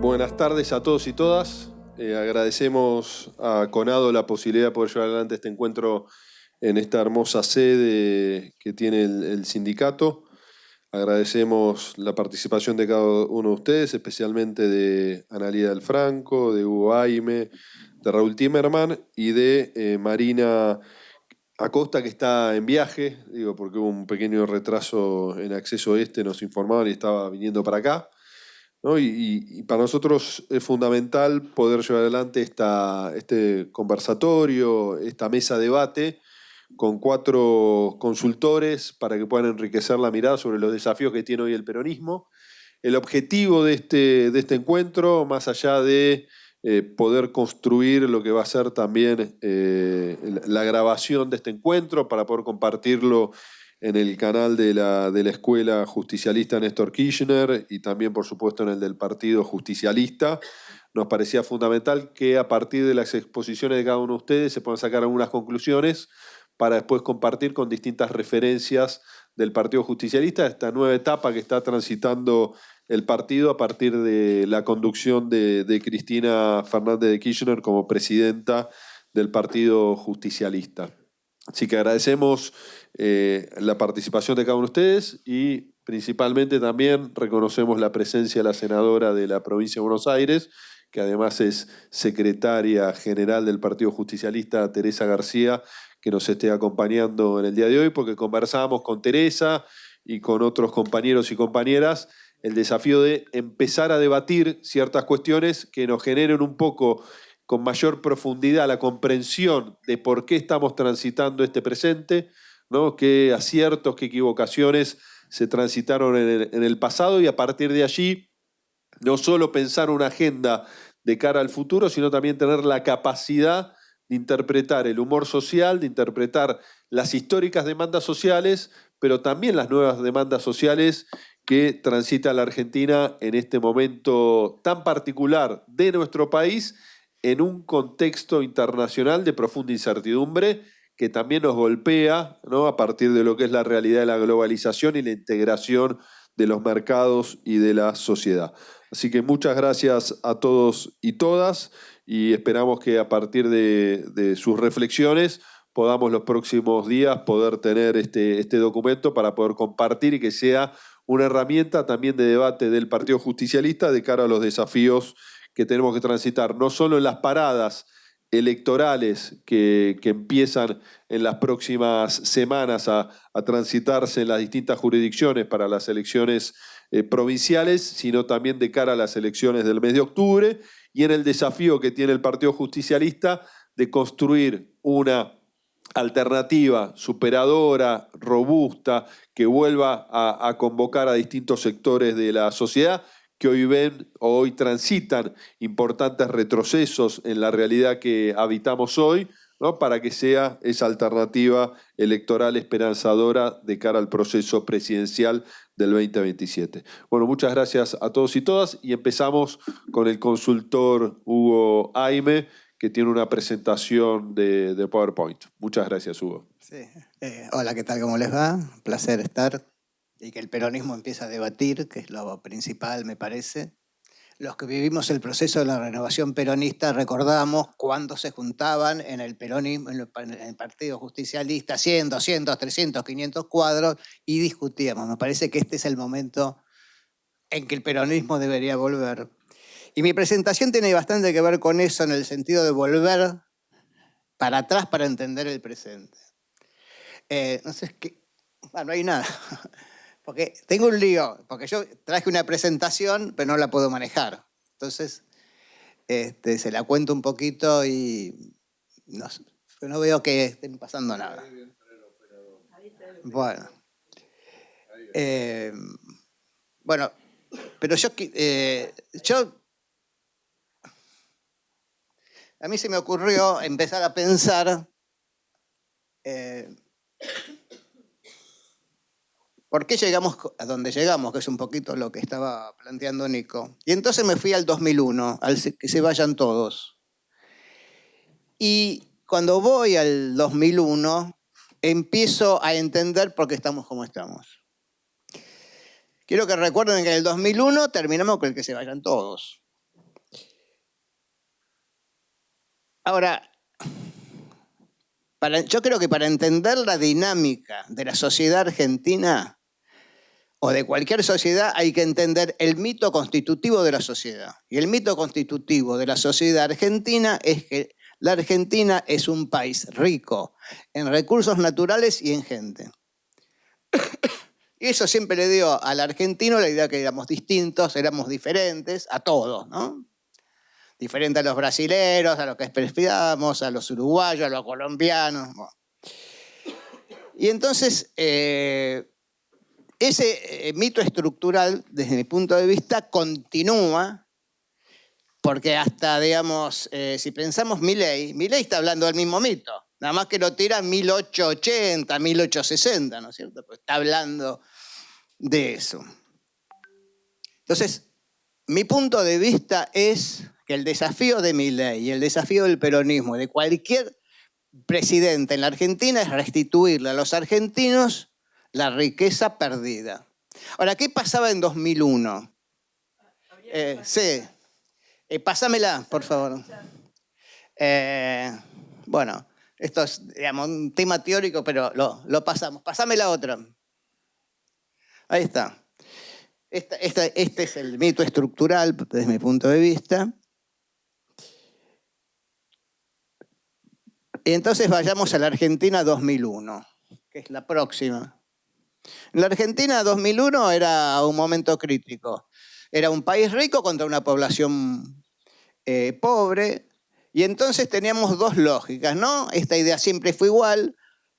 Buenas tardes a todos y todas. Agradecemos a CONADO la posibilidad de poder llevar adelante este encuentro en esta hermosa sede que tiene el sindicato. Agradecemos la participación de cada uno de ustedes, especialmente de Analía del Franco, de Hugo Aime, de Raúl Timerman y de Marina Acosta, que está en viaje, digo, porque hubo un pequeño retraso en acceso nos informaban y estaba viniendo para acá, ¿no? Y para nosotros es fundamental poder llevar adelante este conversatorio, esta mesa de debate, con 4 consultores para que puedan enriquecer la mirada sobre los desafíos que tiene hoy el peronismo. El objetivo de este encuentro, más allá de poder construir lo que va a ser también la grabación de este encuentro para poder compartirlo en el canal de la Escuela Justicialista Néstor Kirchner y también, por supuesto, en el del Partido Justicialista, nos parecía fundamental que a partir de las exposiciones de cada uno de ustedes se puedan sacar algunas conclusiones para después compartir con distintas referencias del Partido Justicialista esta nueva etapa que está transitando el partido a partir de la conducción de Cristina Fernández de Kirchner como presidenta del Partido Justicialista. Así que agradecemos la participación de cada uno de ustedes y principalmente también reconocemos la presencia de la senadora de la provincia de Buenos Aires, que además es secretaria general del Partido Justicialista, Teresa García, que nos esté acompañando en el día de hoy, porque conversamos con Teresa y con otros compañeros y compañeras el desafío de empezar a debatir ciertas cuestiones que nos generen un poco con mayor profundidad la comprensión de por qué estamos transitando este presente, ¿no? Qué aciertos, qué equivocaciones se transitaron en el pasado, y a partir de allí no solo pensar una agenda de cara al futuro, sino también tener la capacidad de interpretar el humor social, de interpretar las históricas demandas sociales, pero también las nuevas demandas sociales que transita la Argentina en este momento tan particular de nuestro país, en un contexto internacional de profunda incertidumbre que también nos golpea, ¿no?, a partir de lo que es la realidad de la globalización y la integración de los mercados y de la sociedad. Así que muchas gracias a todos y todas, y esperamos que a partir de sus reflexiones podamos los próximos días poder tener este documento para poder compartir y que sea una herramienta también de debate del Partido Justicialista de cara a los desafíos que tenemos que transitar, no solo en las paradas electorales que empiezan en las próximas semanas a transitarse en las distintas jurisdicciones para las elecciones provinciales, sino también de cara a las elecciones del mes de octubre, y en el desafío que tiene el Partido Justicialista de construir una alternativa superadora, robusta, que vuelva a convocar a distintos sectores de la sociedad que hoy ven o hoy transitan importantes retrocesos en la realidad que habitamos hoy, ¿no?, para que sea esa alternativa electoral esperanzadora de cara al proceso presidencial del 2027. Bueno, muchas gracias a todos y todas, y empezamos con el consultor Hugo Aime, que tiene una presentación de PowerPoint. Muchas gracias, Hugo. Sí. Hola, ¿qué tal? ¿Cómo les va? Un placer estar y que el peronismo empiece a debatir, que es lo principal, me parece. Los que vivimos el proceso de la renovación peronista recordamos cuando se juntaban en el peronismo, en el Partido Justicialista, 100, 200, 300, 500 cuadros, y discutíamos. Me parece que este es el momento en que el peronismo debería volver. Y mi presentación tiene bastante que ver con eso, en el sentido de volver para atrás para entender el presente. No sé, no hay nada. Porque tengo un lío, porque yo traje una presentación, pero no la puedo manejar. Entonces, se la cuento un poquito y no veo que estén pasando nada. Bueno. Bueno, pero a mí se me ocurrió empezar a pensar ¿por qué llegamos a donde llegamos? Que es un poquito lo que estaba planteando Nico. Y entonces me fui al 2001, al que se vayan todos. Y cuando voy al 2001, empiezo a entender por qué estamos como estamos. Quiero que recuerden que en el 2001 terminamos con el que se vayan todos. Ahora, yo creo que para entender la dinámica de la sociedad argentina o de cualquier sociedad hay que entender el mito constitutivo de la sociedad. Y el mito constitutivo de la sociedad argentina es que la Argentina es un país rico en recursos naturales y en gente. Y eso siempre le dio al argentino la idea que éramos distintos, éramos diferentes, a todos, ¿no? Diferente a los brasileros, a los que esperábamos, a los uruguayos, a los colombianos. Bueno. Y entonces, ese mito estructural, desde mi punto de vista, continúa, porque hasta, digamos, si pensamos Milei está hablando del mismo mito, nada más que lo tira en 1880, 1860, ¿no es cierto? Pues está hablando de eso. Entonces, mi punto de vista es que el desafío de Milei y el desafío del peronismo, de cualquier presidente en la Argentina, es restituirle a los argentinos la riqueza perdida. Ahora, ¿qué pasaba en 2001? Sí, pásamela, por favor. Bueno, esto es, digamos, un tema teórico, pero lo pasamos. Pásame la otra. Ahí está. Este es el mito estructural desde mi punto de vista. Y entonces vayamos a la Argentina 2001, que es la próxima. La Argentina 2001 era un momento crítico. Era un país rico contra una población pobre. Y entonces teníamos dos lógicas, ¿no? Esta idea siempre fue igual.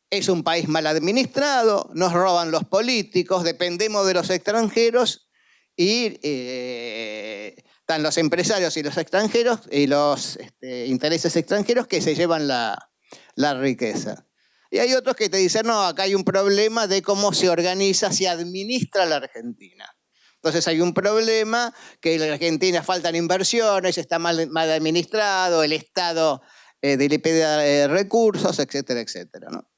Es un país mal administrado, nos roban los políticos, dependemos de los extranjeros y están los empresarios y los extranjeros y los intereses extranjeros que se llevan la riqueza. Y hay otros que te dicen, no, acá hay un problema de cómo se organiza, se administra la Argentina. Entonces hay un problema que en la Argentina faltan inversiones, está mal administrado, el Estado le pide recursos, etcétera, etcétera, ¿no?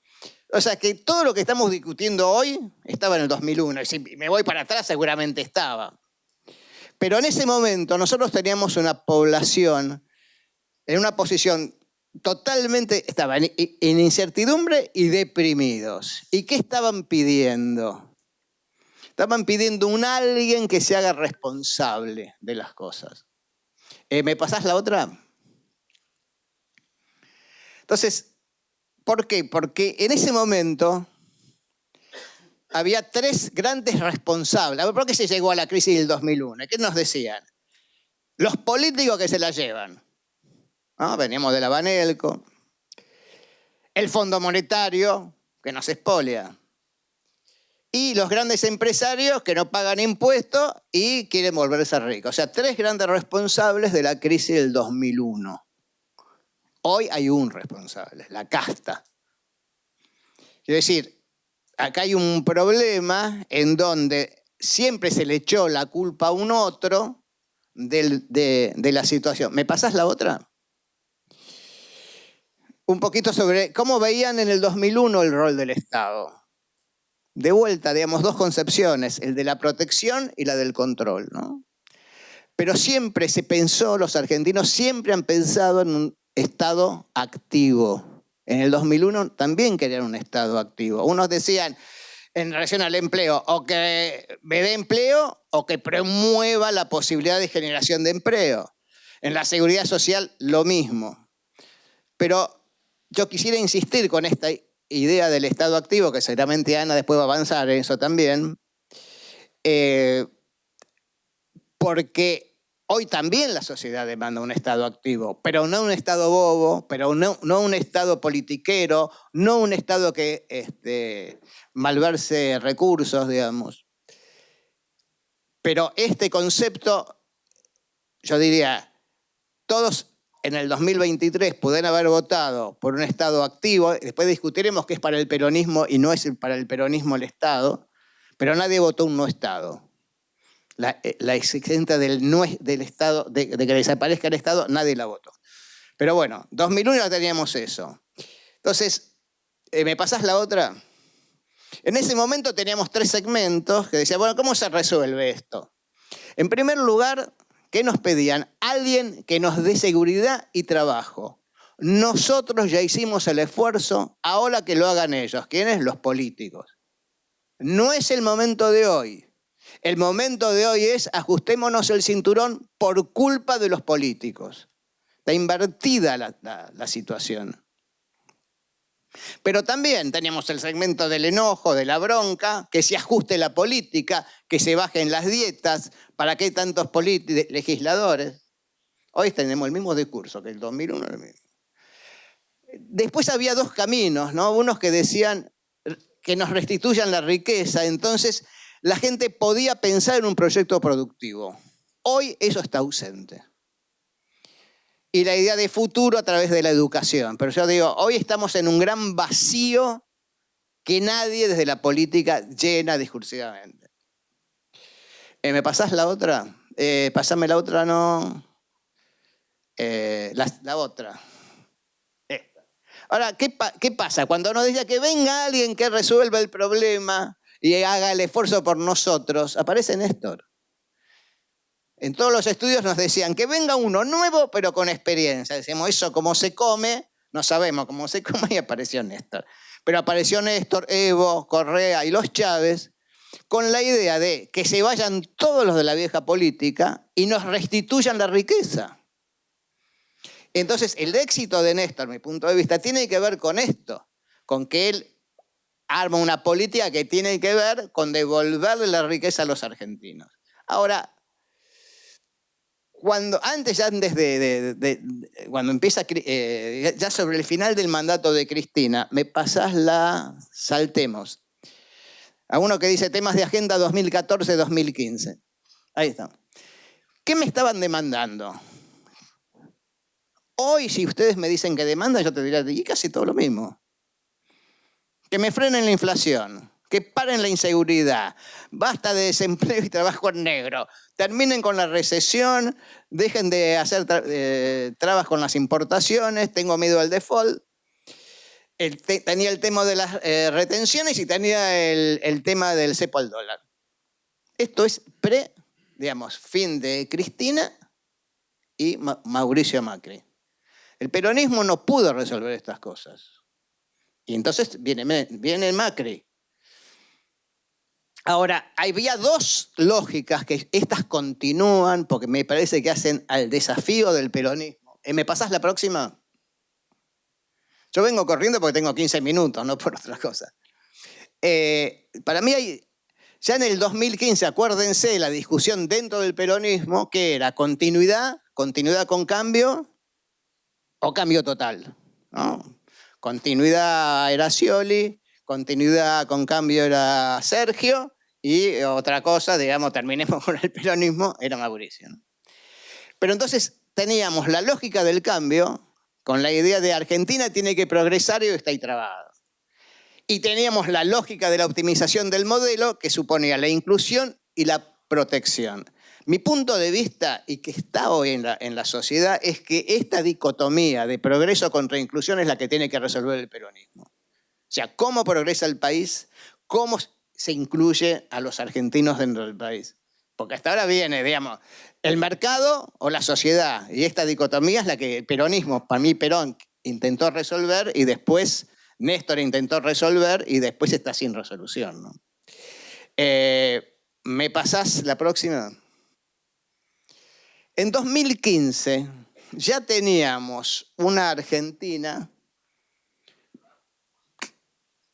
O sea que todo lo que estamos discutiendo hoy estaba en el 2001. Y si me voy para atrás seguramente estaba. Pero en ese momento nosotros teníamos una población en una posición totalmente, estaban en incertidumbre y deprimidos. ¿Y qué estaban pidiendo? Estaban pidiendo un alguien que se haga responsable de las cosas. ¿Me pasás la otra? Entonces, ¿por qué? Porque en ese momento había tres grandes responsables. ¿Por qué se llegó a la crisis del 2001? ¿Qué nos decían? Los políticos que se la llevan. ¿No? Veníamos de la Banelco. El Fondo Monetario, que nos expolia. Y los grandes empresarios que no pagan impuestos y quieren volverse ricos. O sea, tres grandes responsables de la crisis del 2001. Hoy hay un responsable, la casta. Quiero decir, acá hay un problema en donde siempre se le echó la culpa a un otro de la situación. ¿Me pasás la otra? Un poquito sobre cómo veían en el 2001 el rol del Estado. De vuelta, digamos, dos concepciones, el de la protección y la del control, ¿no? Pero siempre se pensó, los argentinos siempre han pensado en un Estado activo. En el 2001 también querían un Estado activo. Unos decían, en relación al empleo, o que me dé empleo o que promueva la posibilidad de generación de empleo. En la seguridad social, lo mismo. Pero yo quisiera insistir con esta idea del Estado activo, que seguramente Ana después va a avanzar en eso también, porque hoy también la sociedad demanda un Estado activo, pero no un Estado bobo, pero no un Estado politiquero, no un Estado que malverse recursos, digamos. Pero este concepto, yo diría, todos en el 2023 pueden haber votado por un Estado activo, después discutiremos qué es para el peronismo y no es para el peronismo el Estado, pero nadie votó un no Estado. La exigencia del Estado, de que desaparezca el Estado, nadie la votó. Pero bueno, 2001 ya teníamos eso. Entonces, ¿me pasás la otra? En ese momento teníamos tres segmentos que decían, bueno, ¿cómo se resuelve esto? En primer lugar, ¿qué nos pedían? Alguien que nos dé seguridad y trabajo. nosotros ya hicimos el esfuerzo, ahora que lo hagan ellos. ¿Quiénes? Los políticos. No es el momento de hoy. El momento de hoy es ajustémonos el cinturón por culpa de los políticos. Está invertida la situación. Pero también teníamos el segmento del enojo, de la bronca, que se ajuste la política, que se bajen las dietas, ¿para qué tantos legisladores? Hoy tenemos el mismo discurso que el 2001. El mismo. Después había dos caminos, ¿no? Unos que decían que nos restituyan la riqueza, entonces la gente podía pensar en un proyecto productivo. Hoy eso está ausente. Y la idea de futuro a través de la educación. Pero yo digo, hoy estamos en un gran vacío que nadie desde la política llena discursivamente. ¿Me pasás la otra? Pasame la otra, no. La otra. Ahora, ¿qué pasa? Cuando nos decía que venga alguien que resuelva el problema y haga el esfuerzo por nosotros, aparece Néstor. En todos los estudios nos decían que venga uno nuevo, pero con experiencia. Decíamos, eso cómo se come, no sabemos cómo se come, y apareció Néstor. Pero apareció Néstor, Evo, Correa y los Chávez, con la idea de que se vayan todos los de la vieja política y nos restituyan la riqueza. Entonces, el éxito de Néstor, mi punto de vista, tiene que ver con esto, con que él arma una política que tiene que ver con devolverle la riqueza a los argentinos. Ahora, cuando empieza, ya sobre el final del mandato de Cristina, me pasás saltemos. A uno que dice temas de agenda 2014-2015. Ahí está. ¿Qué me estaban demandando? Hoy, si ustedes me dicen que demandan, yo te diría, y casi todo lo mismo. Que me frenen la inflación, que paren la inseguridad, basta de desempleo y trabajo en negro, terminen con la recesión, dejen de hacer trabas con las importaciones, tengo miedo al default. Tenía el tema de las retenciones y tenía el tema del cepo al dólar. Esto es fin de Cristina y Mauricio Macri. El peronismo no pudo resolver estas cosas. Y entonces viene Macri. Ahora, había dos lógicas que estas continúan porque me parece que hacen al desafío del peronismo. ¿Me pasás la próxima? Yo vengo corriendo porque tengo 15 minutos, no por otra cosa. Para mí ya en el 2015, acuérdense, la discusión dentro del peronismo, que era continuidad con cambio o cambio total, ¿no? Continuidad era Scioli, continuidad con cambio era Sergio y otra cosa, digamos, terminemos con el peronismo, era Mauricio, ¿no? Pero entonces teníamos la lógica del cambio con la idea de Argentina tiene que progresar y está ahí trabado. Y teníamos la lógica de la optimización del modelo que suponía la inclusión y la protección. Mi punto de vista, y que está hoy en la sociedad, es que esta dicotomía de progreso contra inclusión es la que tiene que resolver el peronismo. O sea, cómo progresa el país, cómo se incluye a los argentinos dentro del país. Porque hasta ahora viene, digamos, el mercado o la sociedad. Y esta dicotomía es la que el peronismo, para mí Perón, intentó resolver y después Néstor intentó resolver y después está sin resolución, ¿no? ¿Me pasás la próxima? En 2015 ya teníamos una Argentina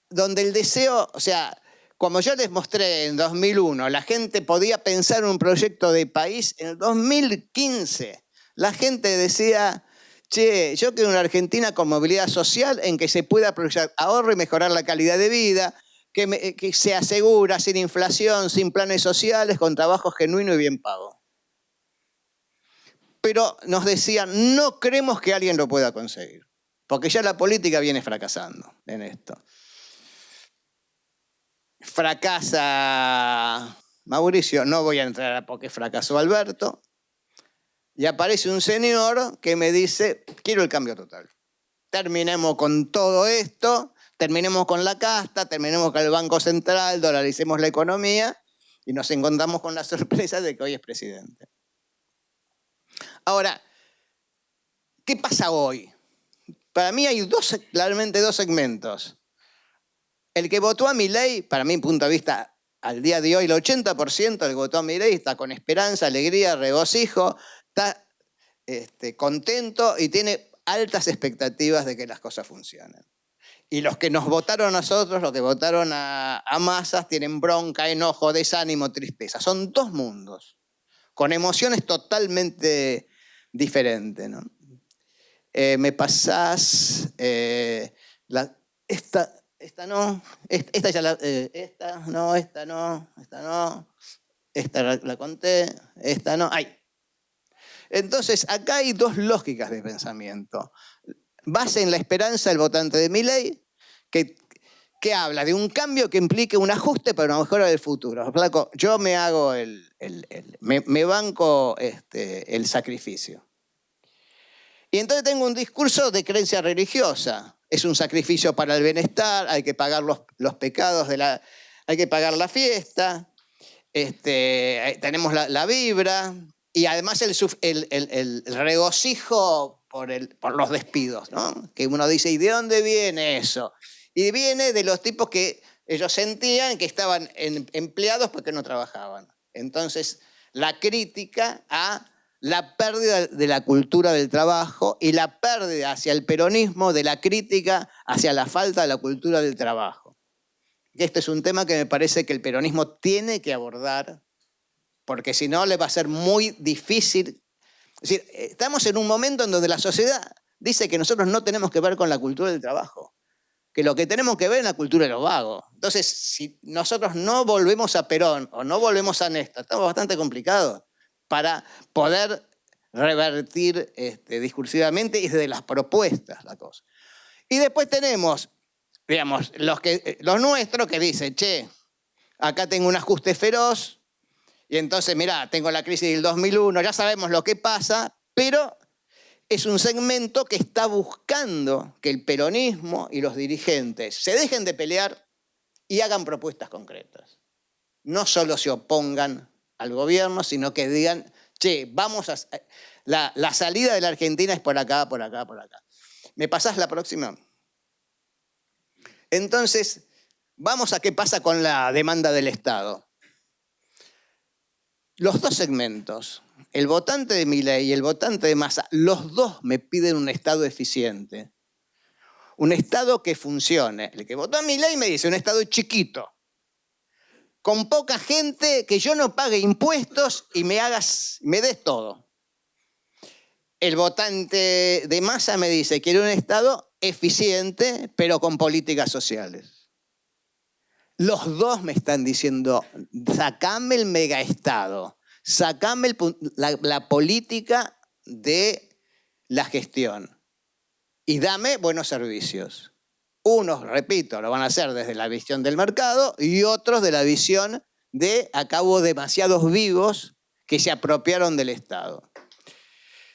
donde el deseo, o sea, como yo les mostré en 2001, la gente podía pensar en un proyecto de país. En el 2015 la gente decía, che, yo quiero una Argentina con movilidad social en que se pueda aprovechar ahorro y mejorar la calidad de vida, que se asegura sin inflación, sin planes sociales, con trabajo genuino y bien pago. Pero nos decían, no creemos que alguien lo pueda conseguir, porque ya la política viene fracasando en esto. Fracasa Mauricio, no voy a entrar a porque fracasó Alberto, y aparece un señor que me dice, quiero el cambio total. Terminemos con todo esto, terminemos con la casta, terminemos con el Banco Central, dolaricemos la economía, y nos encontramos con la sorpresa de que hoy es presidente. Ahora, ¿qué pasa hoy? para mí hay claramente dos segmentos. El que votó a Milei, para mi punto de vista, al día de hoy, el 80% del que votó a Milei está con esperanza, alegría, regocijo, está contento y tiene altas expectativas de que las cosas funcionen. Y los que nos votaron a nosotros, los que votaron a Massa, tienen bronca, enojo, desánimo, tristeza. Son dos mundos, con emociones totalmente diferentes, ¿no? Me pasás esta no, esta ya la, esta no, esta no, esta no, esta la conté, esta no, ¡ay! Entonces, acá hay dos lógicas de pensamiento. Base en la esperanza del votante de Milei, que habla de un cambio que implique un ajuste para una mejora del futuro. Flaco, yo me hago me banco el sacrificio. Y entonces tengo un discurso de creencia religiosa. Es un sacrificio para el bienestar, hay que pagar los pecados, hay que pagar la fiesta, tenemos la vibra y además el regocijo por los despidos, ¿no? Que uno dice, ¿y de dónde viene eso? Y viene de los tipos que ellos sentían que estaban empleados porque no trabajaban. Entonces, la crítica a la pérdida de la cultura del trabajo y la pérdida hacia el peronismo de la crítica hacia la falta de la cultura del trabajo. Y este es un tema que me parece que el peronismo tiene que abordar, porque si no le va a ser muy difícil. Es decir, estamos en un momento en donde la sociedad dice que nosotros no tenemos que ver con la cultura del trabajo, que lo que tenemos que ver es la cultura de los vagos. Entonces, si nosotros no volvemos a Perón o no volvemos a Néstor, estamos bastante complicados para poder revertir discursivamente y desde las propuestas la cosa. Y después tenemos, digamos, los nuestros que dicen, che, acá tengo un ajuste feroz y entonces, mirá, tengo la crisis del 2001, ya sabemos lo que pasa, pero es un segmento que está buscando que el peronismo y los dirigentes se dejen de pelear y hagan propuestas concretas. No solo se opongan al gobierno, sino que digan, che, vamos a... La salida de la Argentina es por acá, por acá, por acá. ¿Me pasás la próxima? Entonces, vamos a qué pasa con la demanda del Estado. Los dos segmentos, el votante de Milei y el votante de Massa, los dos me piden un Estado eficiente. Un Estado que funcione. El que votó a Milei me dice un Estado chiquito, con poca gente, que yo no pague impuestos y me des todo. El votante de Massa me dice, quiero un Estado eficiente, pero con políticas sociales. Los dos me están diciendo, sacame el megaestado, sacame la política de la gestión y dame buenos servicios. Unos, repito, lo van a hacer desde la visión del mercado y otros de la visión de acabo demasiados vivos que se apropiaron del Estado.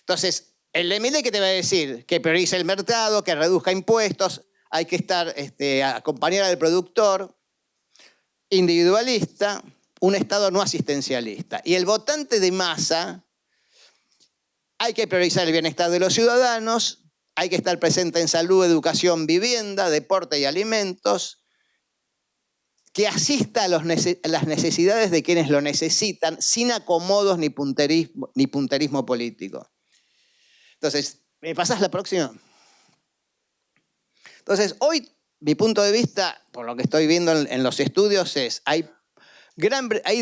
Entonces, el de Milei, ¿qué te va a decir? Que priorice el mercado, que reduzca impuestos, hay que acompañar al productor, individualista, un Estado no asistencialista. Y el votante de Massa, hay que priorizar el bienestar de los ciudadanos, hay que estar presente en salud, educación, vivienda, deporte y alimentos, que asista a las necesidades de quienes lo necesitan, sin acomodos ni punterismo político. Entonces, ¿me pasás la próxima? Entonces, hoy, mi punto de vista, por lo que estoy viendo en los estudios, es hay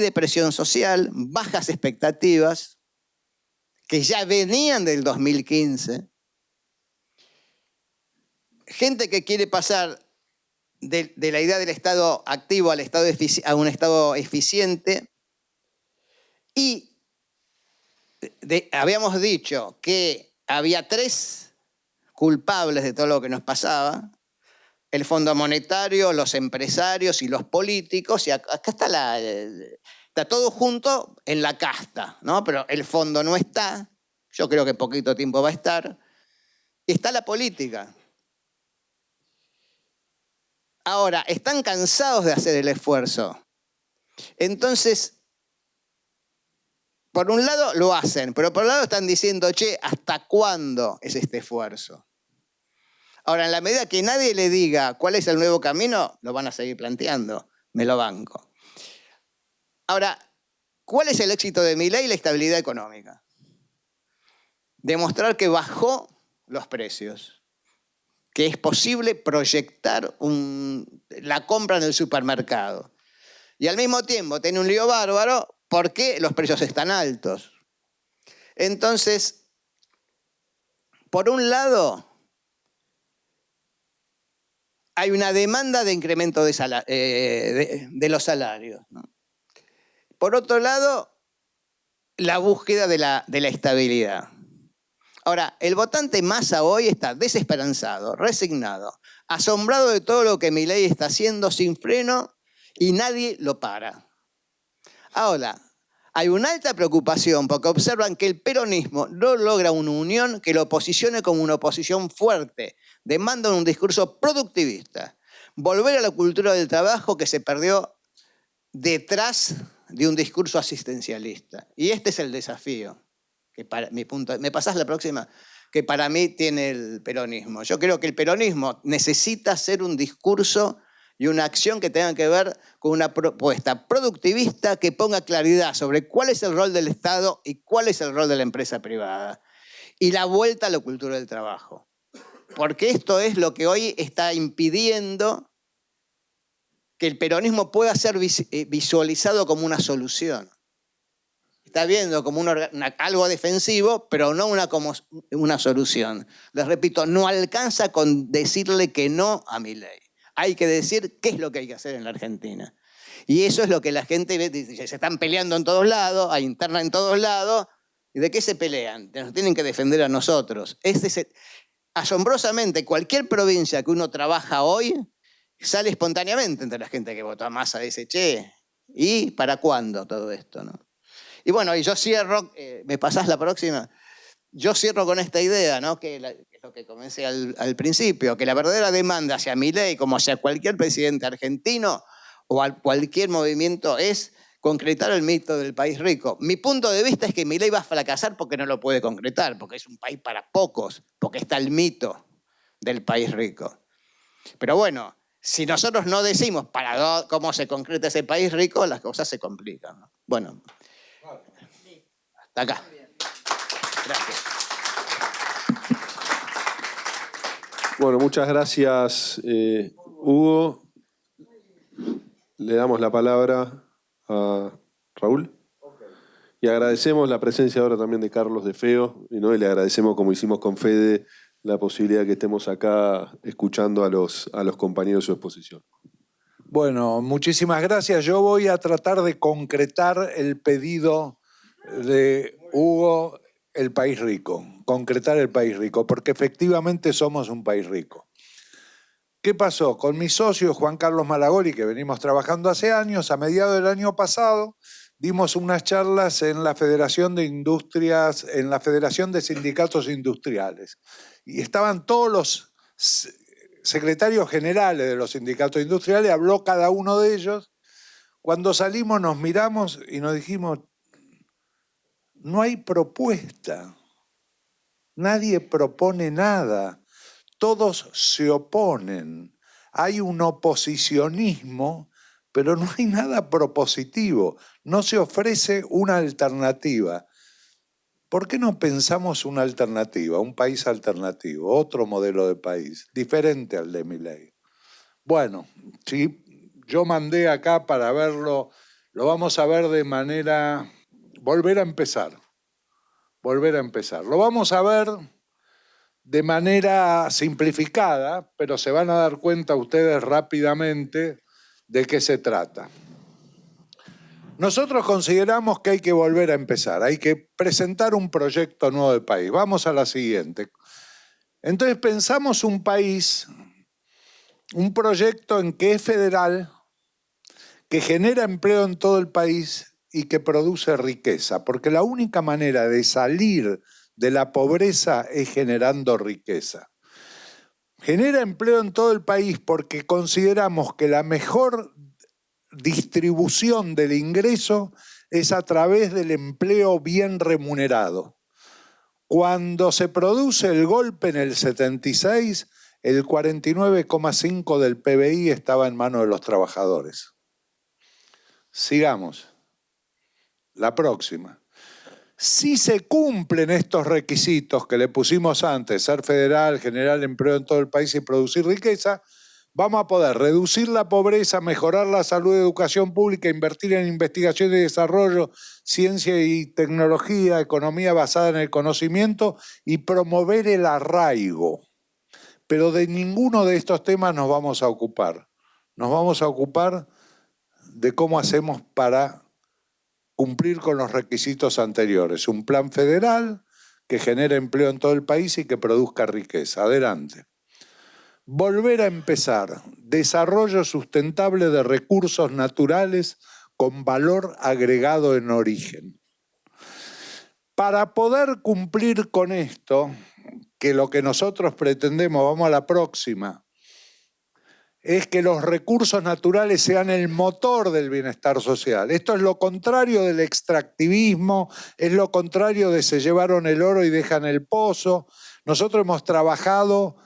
depresión social, bajas expectativas, que ya venían del 2015, gente que quiere pasar de la idea del Estado activo a un Estado eficiente, y habíamos dicho que había tres culpables de todo lo que nos pasaba: el Fondo Monetario, los empresarios y los políticos, y acá está todo junto en la casta, ¿no? Pero el fondo no está, yo creo que poquito tiempo va a estar, y está la política. Ahora, están cansados de hacer el esfuerzo. Entonces, por un lado lo hacen, pero por otro lado están diciendo, che, ¿hasta cuándo es este esfuerzo? Ahora, en la medida que nadie le diga cuál es el nuevo camino, lo van a seguir planteando. Me lo banco. Ahora, ¿cuál es el éxito de Milei? La estabilidad económica. Demostrar que bajó los precios, que es posible proyectar la compra en el supermercado. Y al mismo tiempo tiene un lío bárbaro porque los precios están altos. Entonces, por un lado, hay una demanda de incremento de los salarios, ¿no? Por otro lado, la búsqueda de la estabilidad. Ahora, el votante Massa hoy está desesperanzado, resignado, asombrado de todo lo que Milei está haciendo sin freno y nadie lo para. Ahora, hay una alta preocupación porque observan que el peronismo no logra una unión que lo posicione como una oposición fuerte. Demandan un discurso productivista. Volver a la cultura del trabajo que se perdió detrás de un discurso asistencialista. Y este es el desafío. Que para mi punto, ¿me pasás la próxima? Que para mí tiene el peronismo. Yo creo que el peronismo necesita hacer un discurso y una acción que tenga que ver con una propuesta productivista que ponga claridad sobre cuál es el rol del Estado y cuál es el rol de la empresa privada. Y la vuelta a la cultura del trabajo. Porque esto es lo que hoy está impidiendo que el peronismo pueda ser visualizado como una solución. Está viendo como algo defensivo, pero no como una solución. Les repito, no alcanza con decirle que no a Milei. Hay que decir qué es lo que hay que hacer en la Argentina. Y eso es lo que la gente ve, dice, se están peleando en todos lados, hay interna en todos lados. ¿Y de qué se pelean? Nos tienen que defender a nosotros. Asombrosamente, cualquier provincia que uno trabaja hoy sale espontáneamente entre la gente que votó a Massa. Dice, che, ¿y para cuándo todo esto, no? Y bueno, y yo cierro, ¿me pasás la próxima? Yo cierro con esta idea, ¿no? Que es lo que comencé al principio, que la verdadera demanda hacia Milei, como hacia cualquier presidente argentino o a cualquier movimiento, es concretar el mito del país rico. Mi punto de vista es que Milei va a fracasar porque no lo puede concretar, porque es un país para pocos, porque está el mito del país rico. Pero bueno, si nosotros no decimos cómo se concreta ese país rico, las cosas se complican, ¿no? Bueno, hasta acá. Gracias. Bueno, muchas gracias, Hugo. Le damos la palabra a Raúl. Y agradecemos la presencia ahora también de Carlos de Feo, ¿no? Y le agradecemos, como hicimos con Fede, la posibilidad de que estemos acá escuchando a los compañeros de su exposición. Bueno, muchísimas gracias. Yo voy a tratar de concretar el pedido de Hugo, el país rico. Concretar el país rico, porque efectivamente somos un país rico. ¿Qué pasó? Con mi socio Juan Carlos Malagori, que venimos trabajando hace años, a mediados del año pasado, dimos unas charlas en la Federación de Industrias, en la Federación de Sindicatos Industriales. Y estaban todos los secretarios generales de los sindicatos industriales, habló cada uno de ellos. Cuando salimos nos miramos y nos dijimos, no hay propuesta, nadie propone nada, todos se oponen, hay un oposicionismo, pero no hay nada propositivo, no se ofrece una alternativa. ¿Por qué no pensamos una alternativa, un país alternativo, otro modelo de país, diferente al de Milei? Bueno, sí, yo mandé acá para verlo, lo vamos a ver de manera, volver a empezar. Lo vamos a ver de manera simplificada, pero se van a dar cuenta ustedes rápidamente de qué se trata. Nosotros consideramos que hay que volver a empezar, hay que presentar un proyecto nuevo de país. Vamos a la siguiente. Entonces pensamos un país, un proyecto en que es federal, que genera empleo en todo el país y que produce riqueza, porque la única manera de salir de la pobreza es generando riqueza. Genera empleo en todo el país porque consideramos que la mejor distribución del ingreso es a través del empleo bien remunerado. Cuando se produce el golpe en el 76, el 49,5% del PBI estaba en manos de los trabajadores. Sigamos. La próxima. Si se cumplen estos requisitos que le pusimos antes, ser federal, generar empleo en todo el país y producir riqueza, vamos a poder reducir la pobreza, mejorar la salud y educación pública, invertir en investigación y desarrollo, ciencia y tecnología, economía basada en el conocimiento y promover el arraigo. Pero de ninguno de estos temas nos vamos a ocupar. Nos vamos a ocupar de cómo hacemos para cumplir con los requisitos anteriores. Un plan federal que genere empleo en todo el país y que produzca riqueza. Adelante. Volver a empezar. Desarrollo sustentable de recursos naturales con valor agregado en origen. Para poder cumplir con esto, que lo que nosotros pretendemos, vamos a la próxima, es que los recursos naturales sean el motor del bienestar social. Esto es lo contrario del extractivismo, es lo contrario de se llevaron el oro y dejan el pozo. Nosotros hemos trabajado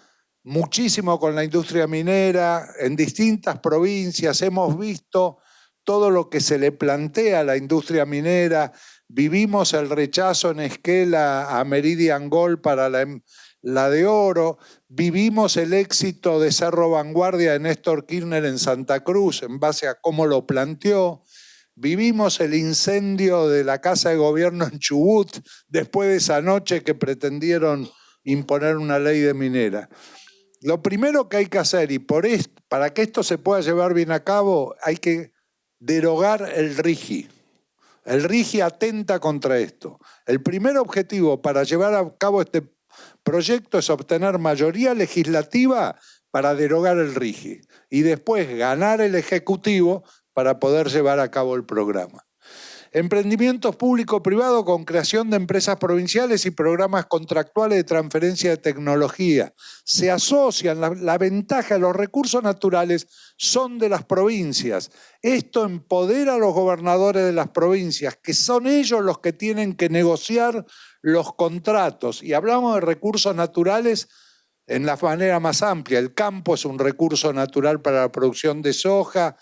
muchísimo con la industria minera en distintas provincias, hemos visto todo lo que se le plantea a la industria minera, vivimos el rechazo en Esquel a Meridian Gold para la de oro, vivimos el éxito de Cerro Vanguardia de Néstor Kirchner en Santa Cruz en base a cómo lo planteó, vivimos el incendio de la Casa de Gobierno en Chubut después de esa noche que pretendieron imponer una ley de minera. Lo primero que hay que hacer, y para que esto se pueda llevar bien a cabo, hay que derogar el RIGI. El RIGI atenta contra esto. El primer objetivo para llevar a cabo este proyecto es obtener mayoría legislativa para derogar el RIGI y después ganar el Ejecutivo para poder llevar a cabo el programa. Emprendimientos público-privado con creación de empresas provinciales y programas contractuales de transferencia de tecnología. Se asocian, la ventaja de los recursos naturales son de las provincias. Esto empodera a los gobernadores de las provincias, que son ellos los que tienen que negociar los contratos. Y hablamos de recursos naturales en la manera más amplia. El campo es un recurso natural para la producción de soja,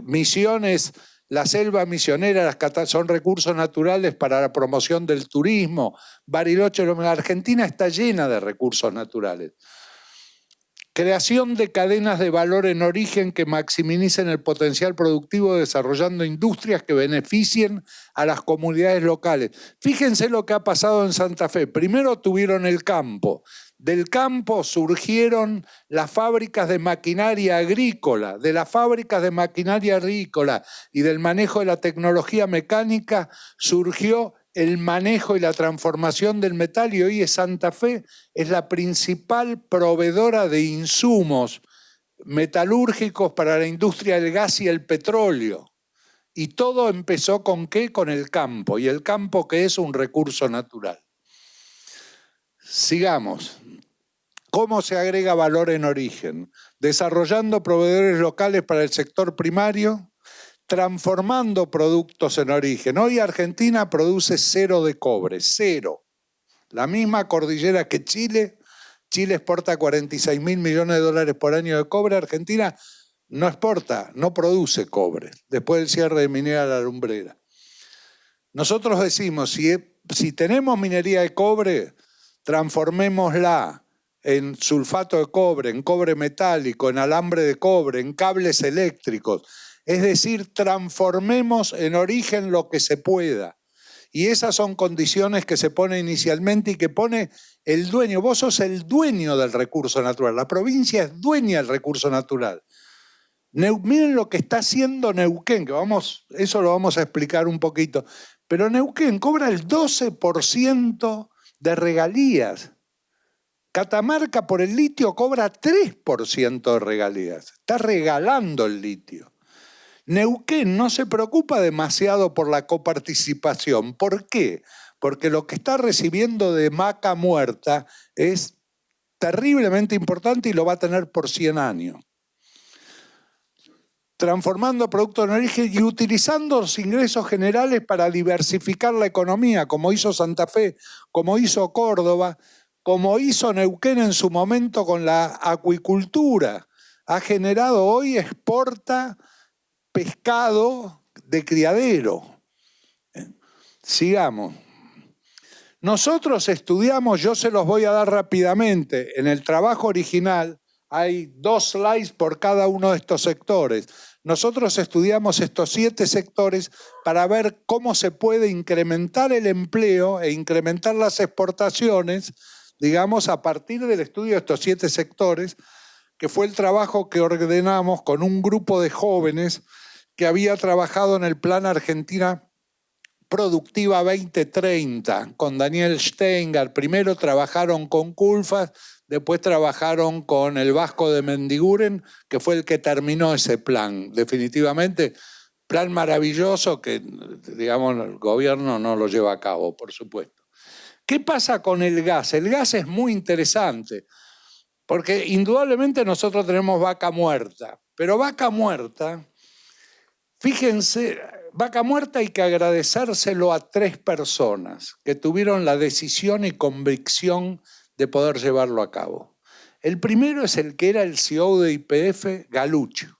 Misiones, la selva misionera son recursos naturales para la promoción del turismo. Bariloche, Argentina está llena de recursos naturales. Creación de cadenas de valor en origen que maximicen el potencial productivo desarrollando industrias que beneficien a las comunidades locales. Fíjense lo que ha pasado en Santa Fe. Primero tuvieron el campo. Del campo surgieron las fábricas de maquinaria agrícola. De las fábricas de maquinaria agrícola y del manejo de la tecnología mecánica surgió el manejo y la transformación del metal, y hoy Santa Fe es la principal proveedora de insumos metalúrgicos para la industria del gas y el petróleo. Y todo empezó ¿con qué? Con el campo, y el campo que es un recurso natural. Sigamos. ¿Cómo se agrega valor en origen? Desarrollando proveedores locales para el sector primario, transformando productos en origen. Hoy Argentina produce 0 de cobre, 0. La misma cordillera que Chile. Chile exporta 46.000 millones de dólares por año de cobre. Argentina no exporta, no produce cobre, después del cierre de Minera La Lumbrera. Nosotros decimos, si tenemos minería de cobre, transformémosla en sulfato de cobre, en cobre metálico, en alambre de cobre, en cables eléctricos. Es decir, transformemos en origen lo que se pueda. Y esas son condiciones que se ponen inicialmente y que pone el dueño. Vos sos el dueño del recurso natural. La provincia es dueña del recurso natural. Miren lo que está haciendo Neuquén, que eso lo vamos a explicar un poquito. Pero Neuquén cobra el 12% de regalías. Catamarca por el litio cobra 3% de regalías. Está regalando el litio. Neuquén no se preocupa demasiado por la coparticipación. ¿Por qué? Porque lo que está recibiendo de Vaca Muerta es terriblemente importante y lo va a tener por 100 años. Transformando productos en origen y utilizando los ingresos generales para diversificar la economía, como hizo Santa Fe, como hizo Córdoba, como hizo Neuquén en su momento con la acuicultura. Ha generado, hoy exporta pescado de criadero. Sigamos. Nosotros estudiamos, yo se los voy a dar rápidamente, en el trabajo original hay 2 slides por cada uno de estos sectores. Nosotros estudiamos estos 7 sectores para ver cómo se puede incrementar el empleo e incrementar las exportaciones, digamos, a partir del estudio de estos 7 sectores, que fue el trabajo que ordenamos con un grupo de jóvenes que había trabajado en el Plan Argentina Productiva 2030, con Daniel Steingart. Primero trabajaron con Culfas, después trabajaron con el Vasco de Mendiguren, que fue el que terminó ese plan. Definitivamente, plan maravilloso que, digamos, el gobierno no lo lleva a cabo, por supuesto. ¿Qué pasa con el gas? El gas es muy interesante, porque indudablemente nosotros tenemos vaca muerta, pero vaca muerta, fíjense, vaca muerta hay que agradecérselo a 3 personas que tuvieron la decisión y convicción de poder llevarlo a cabo. El primero es el que era el CEO de YPF, Galucho.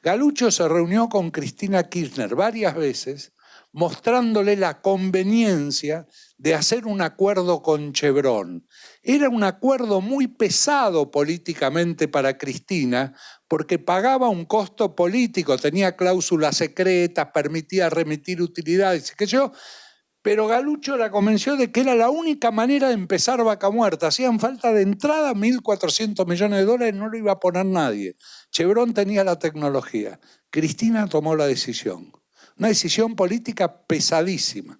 Galucho se reunió con Cristina Kirchner varias veces, mostrándole la conveniencia de hacer un acuerdo con Chevron. Era un acuerdo muy pesado políticamente para Cristina, porque pagaba un costo político, tenía cláusulas secretas, permitía remitir utilidades, qué sé yo, pero Galucho la convenció de que era la única manera de empezar Vaca Muerta. Hacían falta de entrada $1.400 millones, no lo iba a poner nadie. Chevron tenía la tecnología. Cristina tomó la decisión. Una decisión política pesadísima.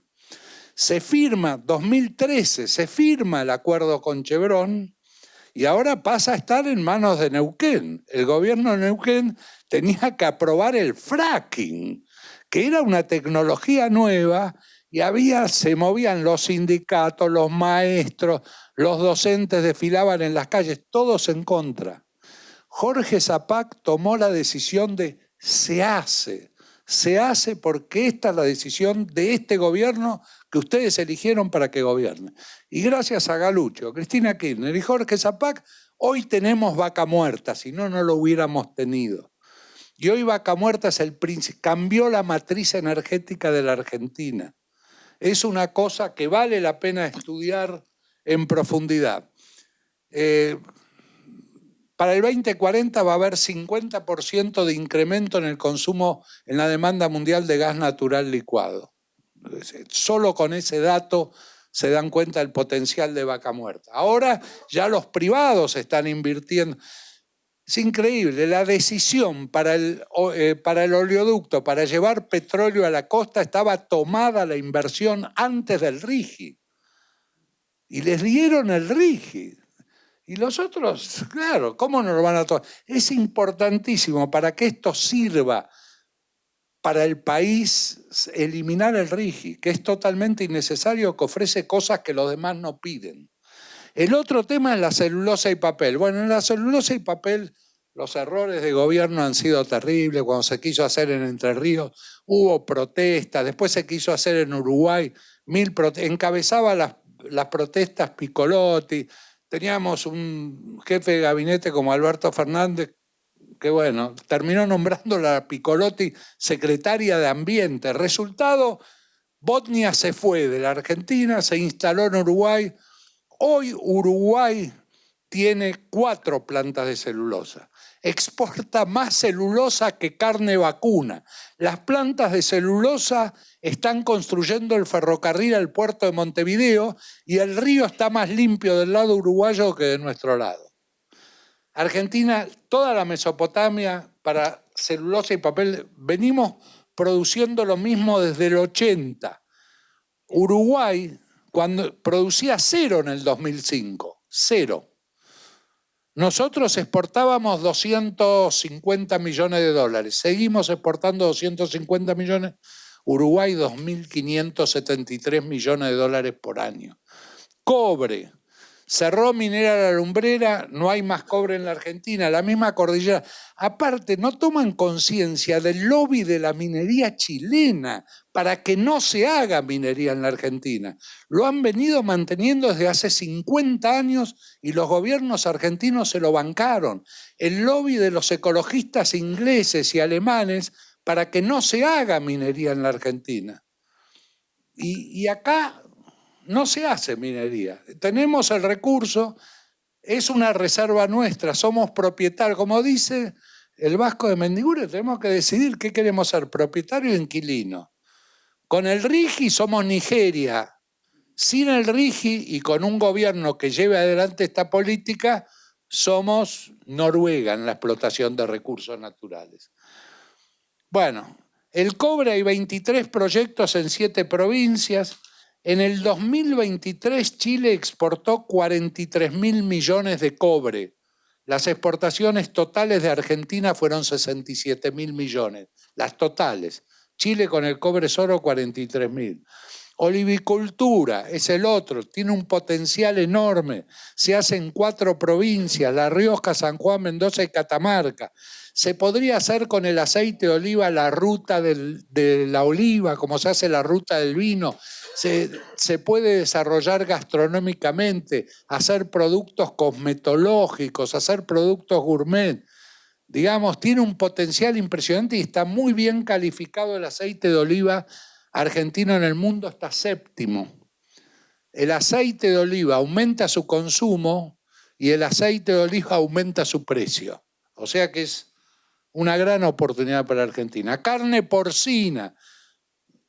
Se firma, 2013, se firma el acuerdo con Chevron y ahora pasa a estar en manos de Neuquén. El gobierno de Neuquén tenía que aprobar el fracking, que era una tecnología nueva. Y se movían los sindicatos, los maestros, los docentes desfilaban en las calles, todos en contra. Jorge Zapac tomó la decisión de se hace porque esta es la decisión de este gobierno que ustedes eligieron para que gobierne. Y gracias a Galucho, Cristina Kirchner y Jorge Zapac, hoy tenemos Vaca Muerta, si no, no lo hubiéramos tenido. Y hoy Vaca Muerta cambió la matriz energética de la Argentina. Es una cosa que vale la pena estudiar en profundidad. Para el 2040 va a haber 50% de incremento en el consumo, en la demanda mundial de gas natural licuado. Solo con ese dato se dan cuenta del potencial de Vaca Muerta. Ahora ya los privados están invirtiendo. Es increíble, la decisión para el oleoducto, para llevar petróleo a la costa, estaba tomada la inversión antes del RIGI. Y les dieron el RIGI. Y los otros, claro, ¿cómo no lo van a tomar? Es importantísimo para que esto sirva para el país eliminar el RIGI, que es totalmente innecesario, que ofrece cosas que los demás no piden. El otro tema es la celulosa y papel. Bueno, en la celulosa y papel los errores de gobierno han sido terribles. Cuando se quiso hacer en Entre Ríos hubo protestas, después se quiso hacer en Uruguay, encabezaba las protestas Piccolotti. Teníamos un jefe de gabinete como Alberto Fernández, que bueno, terminó nombrando a Piccolotti secretaria de Ambiente. Resultado, Botnia se fue de la Argentina, se instaló en Uruguay. Hoy Uruguay tiene 4 plantas de celulosa. Exporta más celulosa que carne vacuna. Las plantas de celulosa están construyendo el ferrocarril al puerto de Montevideo y el río está más limpio del lado uruguayo que de nuestro lado. Argentina, toda la Mesopotamia para celulosa y papel, venimos produciendo lo mismo desde el 80. Uruguay, cuando producía 0 en el 2005, 0. Nosotros exportábamos $250 millones, seguimos exportando 250 millones, Uruguay 2.573 millones de dólares por año. Cobre, cerró Minera La Lumbrera, no hay más cobre en la Argentina, la misma cordillera. Aparte, no toman conciencia del lobby de la minería chilena para que no se haga minería en la Argentina. Lo han venido manteniendo desde hace 50 años y los gobiernos argentinos se lo bancaron. El lobby de los ecologistas ingleses y alemanes para que no se haga minería en la Argentina. Y acá no se hace minería. Tenemos el recurso, es una reserva nuestra, somos propietarios. Como dice el Vasco de Mendiguren, tenemos que decidir qué queremos ser, propietario o inquilino. Con el RIGI somos Nigeria. Sin el RIGI y con un gobierno que lleve adelante esta política, somos Noruega en la explotación de recursos naturales. Bueno, el cobre hay 23 proyectos en 7 provincias. En el 2023 Chile exportó 43.000 millones de cobre. Las exportaciones totales de Argentina fueron 67.000 millones. Las totales. Chile con el cobre solo 43.000. Olivicultura es el otro, tiene un potencial enorme. Se hace en 4 provincias, La Rioja, San Juan, Mendoza y Catamarca. Se podría hacer con el aceite de oliva la ruta de la oliva, como se hace la ruta del vino. Se puede desarrollar gastronómicamente, hacer productos cosmetológicos, hacer productos gourmet. Digamos, tiene un potencial impresionante y está muy bien calificado el aceite de oliva argentino en el mundo, está 7º. El aceite de oliva aumenta su consumo y el aceite de oliva aumenta su precio. O sea que es una gran oportunidad para Argentina. Carne porcina.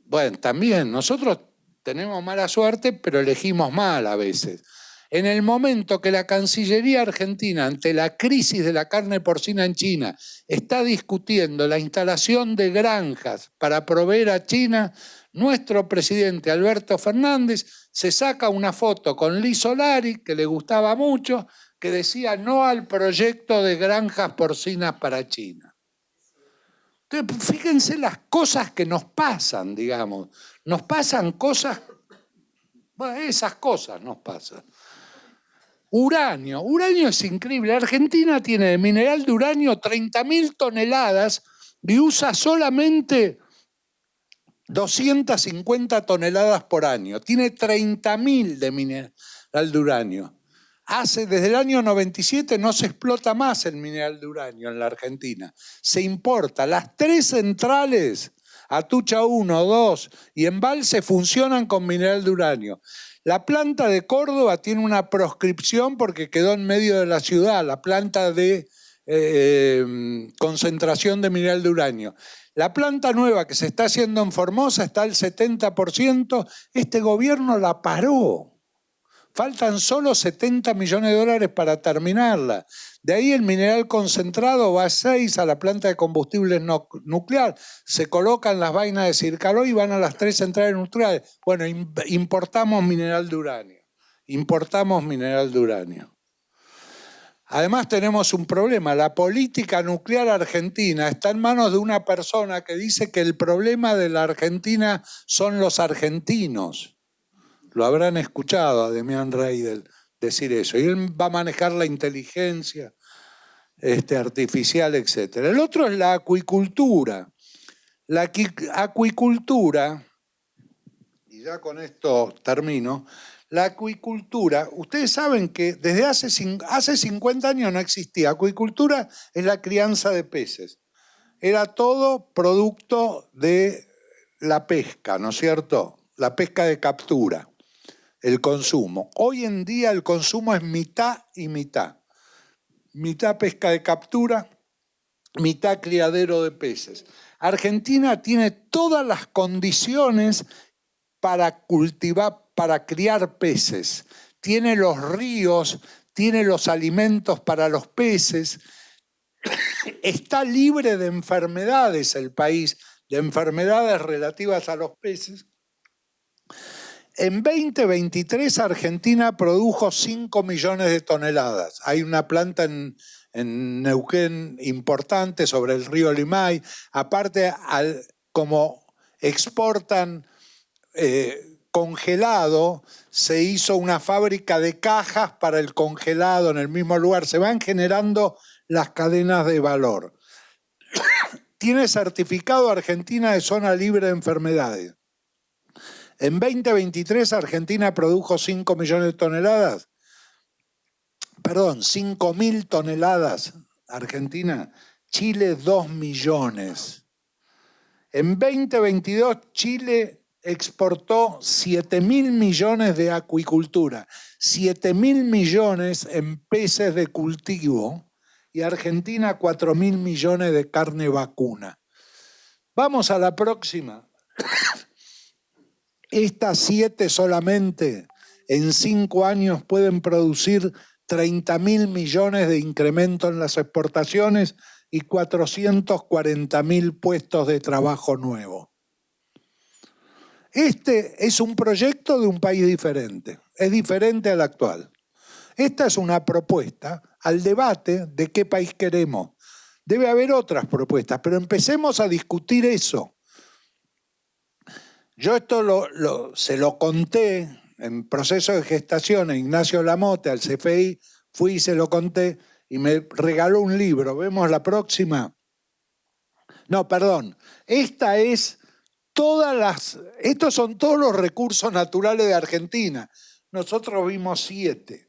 Bueno, también nosotros tenemos mala suerte, pero elegimos mal a veces. En el momento que la Cancillería argentina, ante la crisis de la carne porcina en China, está discutiendo la instalación de granjas para proveer a China, nuestro presidente Alberto Fernández se saca una foto con Liz Solari, que le gustaba mucho, que decía no al proyecto de granjas porcinas para China. Entonces, fíjense las cosas que nos pasan, digamos. Nos pasan cosas, bueno, esas cosas nos pasan. Uranio es increíble. Argentina tiene de mineral de uranio 30.000 toneladas y usa solamente 250 toneladas por año. Tiene 30.000 de mineral de uranio. Desde el año 97 no se explota más el mineral de uranio en la Argentina. Se importa. Las 3 centrales, Atucha 1, 2 y Embalse, funcionan con mineral de uranio. La planta de Córdoba tiene una proscripción porque quedó en medio de la ciudad, la planta de concentración de mineral de uranio. La planta nueva que se está haciendo en Formosa está al 70%. Este gobierno la paró. Faltan solo 70 millones de dólares para terminarla. De ahí el mineral concentrado va a 6 a la planta de combustibles nuclear. Se colocan las vainas de Circaló y van a las 3 centrales nucleares. Bueno, importamos mineral de uranio. Importamos mineral de uranio. Además tenemos un problema. La política nuclear argentina está en manos de una persona que dice que el problema de la Argentina son los argentinos. Lo habrán escuchado a Demián Reidel decir eso. Y él va a manejar la inteligencia artificial, etc. El otro es la acuicultura. La acuicultura, y ya con esto termino, la acuicultura, ustedes saben que desde hace 50 años no existía. Acuicultura es la crianza de peces. Era todo producto de la pesca, ¿no es cierto? La pesca de captura. El consumo. Hoy en día el consumo es mitad y mitad. Mitad pesca de captura, mitad criadero de peces. Argentina tiene todas las condiciones para cultivar, para criar peces. Tiene los ríos, tiene los alimentos para los peces. Está libre de enfermedades el país, de enfermedades relativas a los peces. En 2023 Argentina produjo 5 millones de toneladas. Hay una planta en Neuquén importante sobre el río Limay. Aparte, como exportan congelado se hizo una fábrica de cajas para el congelado en el mismo lugar. Se van generando las cadenas de valor. Tiene certificado Argentina de zona libre de enfermedades. En 2023 Argentina produjo 5 millones de toneladas. Perdón, 5.000 toneladas. Argentina, Chile 2 millones. En 2022 Chile exportó 7.000 millones de acuicultura, 7.000 millones en peces de cultivo y Argentina 4.000 millones de carne vacuna. Vamos a la próxima. Estas 7 solamente en 5 años pueden producir 30.000 millones de incremento en las exportaciones y 440.000 puestos de trabajo nuevos. Este es un proyecto de un país diferente, es diferente al actual. Esta es una propuesta al debate de qué país queremos. Debe haber otras propuestas, pero empecemos a discutir eso. Yo esto se lo conté en proceso de gestación a Ignacio Lamote, al CFI, fui y se lo conté y me regaló un libro. ¿Vemos la próxima? No, perdón. Estos son todos los recursos naturales de Argentina. Nosotros vimos 7.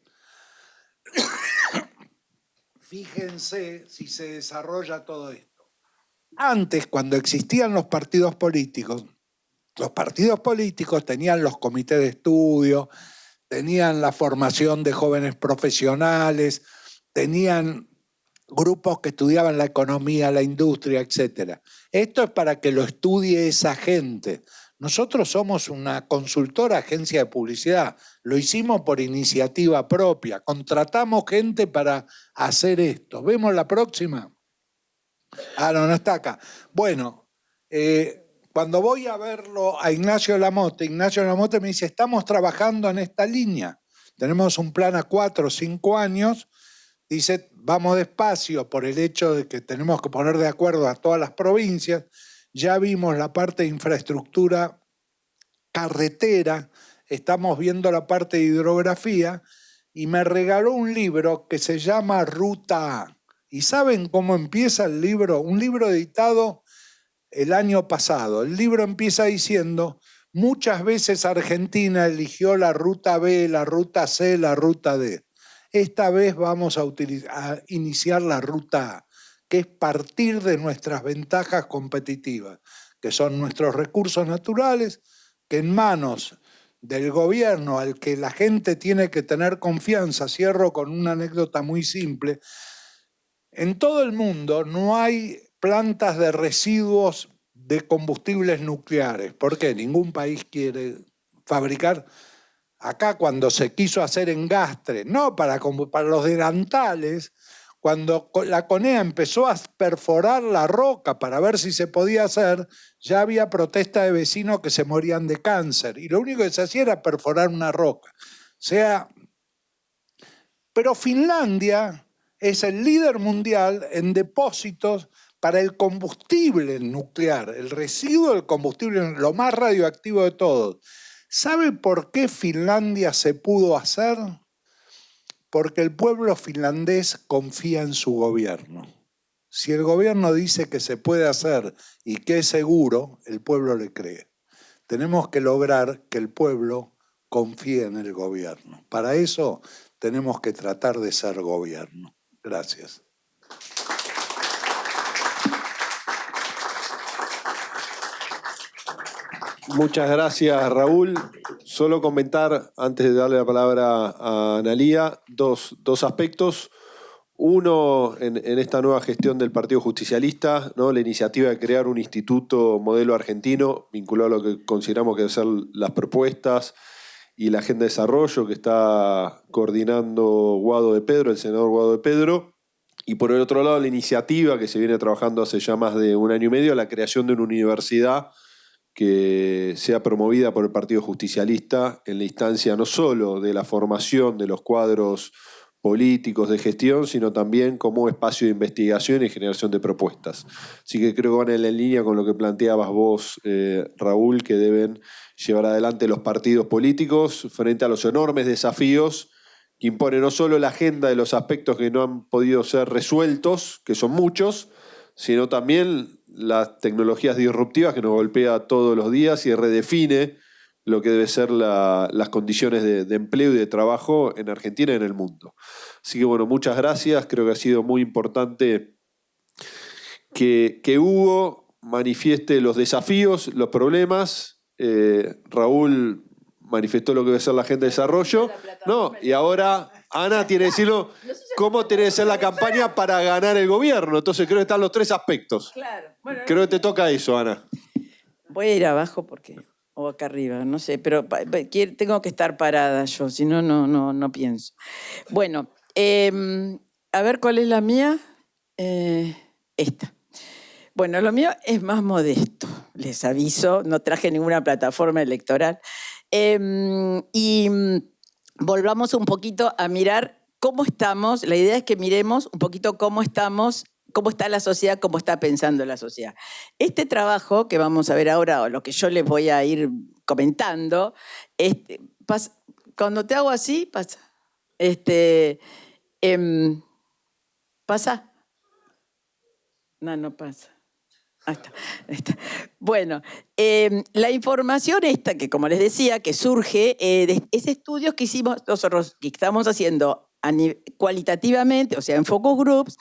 Fíjense si se desarrolla todo esto. Antes, cuando existían los partidos políticos tenían los comités de estudio, tenían la formación de jóvenes profesionales, tenían grupos que estudiaban la economía, la industria, etc. Esto es para que lo estudie esa gente. Nosotros somos una consultora agencia de publicidad, lo hicimos por iniciativa propia, contratamos gente para hacer esto. ¿Vemos la próxima? Ah, no está acá. Bueno, cuando voy a verlo a Ignacio Lamote me dice, estamos trabajando en esta línea. Tenemos un plan a 4 o 5 años. Dice, vamos despacio por el hecho de que tenemos que poner de acuerdo a todas las provincias. Ya vimos la parte de infraestructura carretera, estamos viendo la parte de hidrografía y me regaló un libro que se llama Ruta A. ¿Y saben cómo empieza el libro? Un libro editado el año pasado. El libro empieza diciendo, muchas veces Argentina eligió la ruta B, la ruta C, la ruta D. Esta vez vamos a iniciar la ruta A, que es partir de nuestras ventajas competitivas, que son nuestros recursos naturales, que en manos del gobierno al que la gente tiene que tener confianza. Cierro con una anécdota muy simple. En todo el mundo no hay plantas de residuos de combustibles nucleares. ¿Por qué? Ningún país quiere fabricar. Acá cuando se quiso hacer engastre, no para los delantales, cuando la CONEA empezó a perforar la roca para ver si se podía hacer, ya había protesta de vecinos que se morían de cáncer. Y lo único que se hacía era perforar una roca. Pero Finlandia es el líder mundial en depósitos para el combustible nuclear, el residuo del combustible, lo más radioactivo de todo. ¿Sabe por qué Finlandia se pudo hacer? Porque el pueblo finlandés confía en su gobierno. Si el gobierno dice que se puede hacer y que es seguro, el pueblo le cree. Tenemos que lograr que el pueblo confíe en el gobierno. Para eso tenemos que tratar de ser gobierno. Gracias. Muchas gracias, Raúl. Solo comentar, antes de darle la palabra a Analía, dos aspectos. Uno, en esta nueva gestión del Partido Justicialista, ¿no? La iniciativa de crear un instituto modelo argentino vinculado a lo que consideramos que deben ser las propuestas y la agenda de desarrollo que está coordinando Guado de Pedro, el senador Guado de Pedro. Y por el otro lado, la iniciativa que se viene trabajando hace ya más de 1 año y medio, la creación de una universidad que sea promovida por el Partido Justicialista en la instancia no solo de la formación de los cuadros políticos, de gestión, sino también como espacio de investigación y generación de propuestas. Así que creo que van en la línea con lo que planteabas vos, Raúl, que deben llevar adelante los partidos políticos frente a los enormes desafíos que impone no solo la agenda de los aspectos que no han podido ser resueltos, que son muchos, sino también las tecnologías disruptivas que nos golpea todos los días y redefine lo que debe ser las condiciones de empleo y de trabajo en Argentina y en el mundo. Así que bueno, muchas gracias. Creo que ha sido muy importante que Hugo manifieste los desafíos, los problemas. Raúl manifestó lo que debe ser la agenda de desarrollo. No, y ahora Ana tiene que decirlo cómo tiene que ser la campaña para ganar el gobierno. Entonces creo que están los tres aspectos. Claro. Bueno, creo que te toca eso, Ana. voy a ir abajo porque o acá arriba, no sé, pero tengo que estar parada yo, si no, no pienso. Bueno, a ver cuál es la mía. Esta. Bueno, lo mío es más modesto, les aviso, no traje ninguna plataforma electoral. Y volvamos un poquito a mirar cómo estamos. La idea es que miremos un poquito cómo estamos, cómo está la sociedad, cómo está pensando la sociedad. Este trabajo que vamos a ver ahora, o lo que yo les voy a ir comentando, cuando te hago así, pasa. ¿Pasa? No pasa. Ahí está. Bueno, la información esta, que como les decía, que surge de ese estudio que hicimos nosotros, que estamos haciendo cualitativamente, o sea, en focus groups,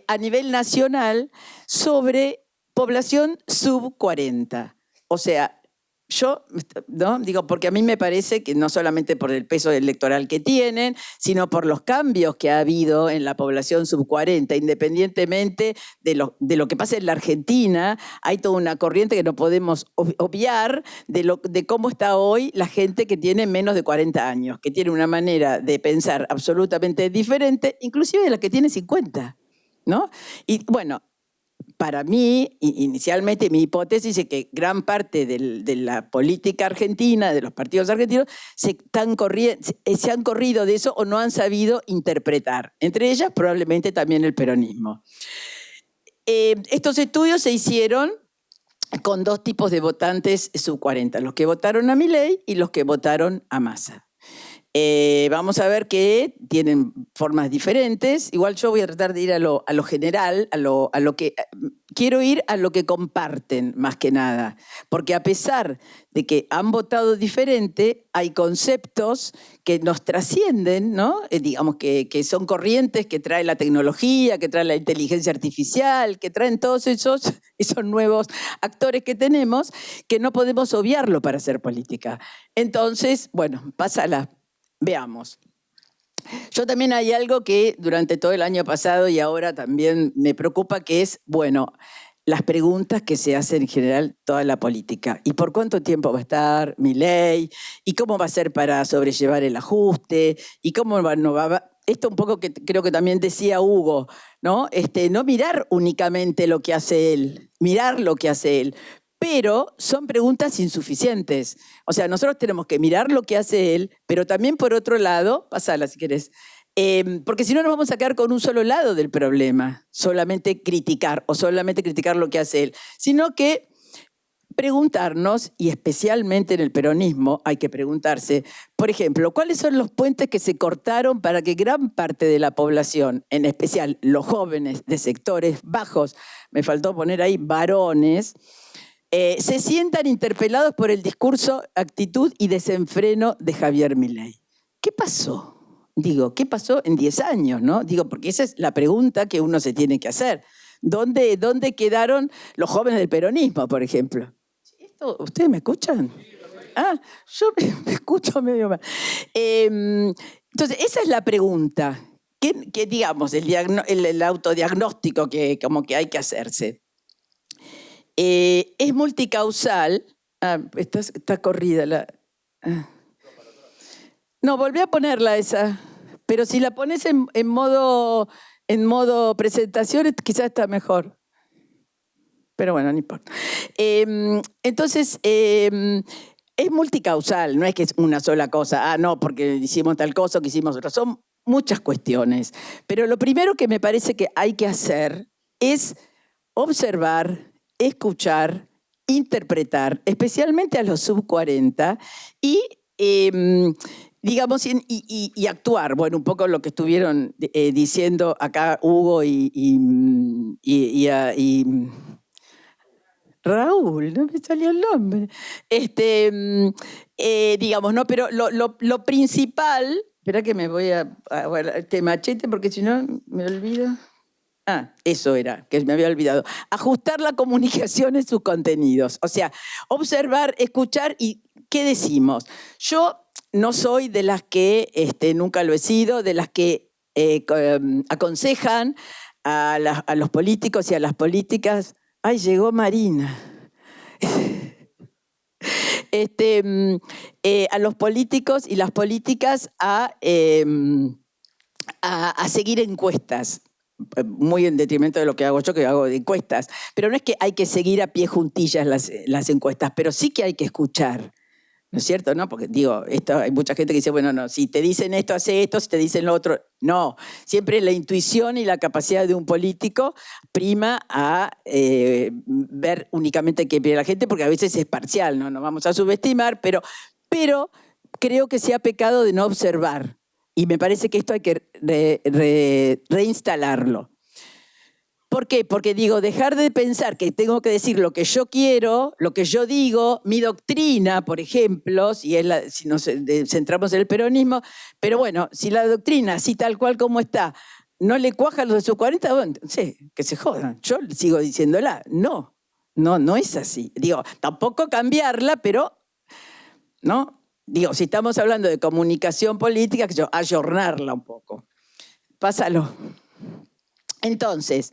a nivel nacional sobre población sub 40. O sea, yo, ¿no? Digo, porque a mí me parece que no solamente por el peso electoral que tienen, sino por los cambios que ha habido en la población sub 40, independientemente de lo que pasa en la Argentina, hay toda una corriente que no podemos obviar de cómo está hoy la gente que tiene menos de 40 años, que tiene una manera de pensar absolutamente diferente, inclusive de la que tiene 50, ¿no? Y bueno, para mí, inicialmente, mi hipótesis es que gran parte de la política argentina, de los partidos argentinos, se han corrido de eso o no han sabido interpretar. Entre ellas, probablemente también el peronismo. Estos estudios se hicieron con dos tipos de votantes sub 40, los que votaron a Milei y los que votaron a Massa. Vamos a ver que tienen formas diferentes. Igual yo voy a tratar de ir a lo general, a lo que quiero ir a lo que comparten más que nada. Porque a pesar de que han votado diferente, hay conceptos que nos trascienden, ¿no? Digamos que son corrientes que trae la tecnología, que trae la inteligencia artificial, que traen todos esos nuevos actores que tenemos, que no podemos obviarlo para hacer política. Entonces, bueno, pásala. Veamos. Yo también hay algo que durante todo el año pasado y ahora también me preocupa, que es, bueno, las preguntas que se hacen en general toda la política. ¿Y por cuánto tiempo va a estar Milei? ¿Y cómo va a ser para sobrellevar el ajuste? ¿Y cómo va? Esto un poco que creo que también decía Hugo, ¿no? No mirar únicamente lo que hace él, mirar lo que hace él. Pero son preguntas insuficientes. O sea, nosotros tenemos que mirar lo que hace él, pero también por otro lado, pasala si querés, porque si no nos vamos a quedar con un solo lado del problema, solamente criticar lo que hace él, sino que preguntarnos, y especialmente en el peronismo hay que preguntarse, por ejemplo, ¿cuáles son los puentes que se cortaron para que gran parte de la población, en especial los jóvenes de sectores bajos, me faltó poner ahí varones, se sientan interpelados por el discurso, actitud y desenfreno de Javier Milei? ¿Qué pasó? Digo, ¿qué pasó en 10 años? ¿No? Digo, porque esa es la pregunta que uno se tiene que hacer. ¿Dónde quedaron los jóvenes del peronismo, por ejemplo? ¿Ustedes me escuchan? Ah, yo me escucho medio mal. Entonces, esa es la pregunta. Que digamos, el autodiagnóstico que como que hay que hacerse. Es multicausal. Está corrida No, volví a ponerla esa. Pero si la pones en modo presentación, quizás está mejor. Pero bueno, no importa. Entonces, es multicausal, no es que es una sola cosa. No, porque hicimos tal cosa o que hicimos otra. Son muchas cuestiones, pero lo primero que me parece que hay que hacer es observar, escuchar, interpretar, especialmente a los sub-40 y, digamos, y actuar. Bueno, un poco lo que estuvieron diciendo acá Hugo y Raúl, no me salió el nombre. Digamos, ¿no? Pero lo principal, espera que me voy a te machete porque si no me olvido. Eso era, que me había olvidado. Ajustar la comunicación en sus contenidos. O sea, observar, escuchar y ¿qué decimos? Yo no soy de las que, nunca lo he sido, de las que aconsejan a los políticos y a las políticas. ¡Ay, llegó Marina! A los políticos y las políticas a seguir encuestas. Muy en detrimento de lo que hago yo, que hago de encuestas. Pero no es que hay que seguir a pie juntillas las encuestas, pero sí que hay que escuchar. ¿No es cierto? ¿No? Porque digo, hay mucha gente que dice, bueno, no, si te dicen esto, hace esto, si te dicen lo otro. No, siempre la intuición y la capacidad de un político prima a ver únicamente qué pide la gente, porque a veces es parcial, no nos vamos a subestimar, pero creo que se ha pecado de no observar. Y me parece que esto hay que reinstalarlo. ¿Por qué? Porque digo, dejar de pensar que tengo que decir lo que yo quiero, lo que yo digo, mi doctrina, por ejemplo, si nos centramos en el peronismo, pero bueno, si la doctrina, así tal cual como está, no le cuaja a los de sus 40, bueno, sí, que se jodan. Yo sigo diciéndola. No es así. Digo, tampoco cambiarla, pero, ¿no? Digo, si estamos hablando de comunicación política, que yo ayornarla un poco. Pásalo. Entonces,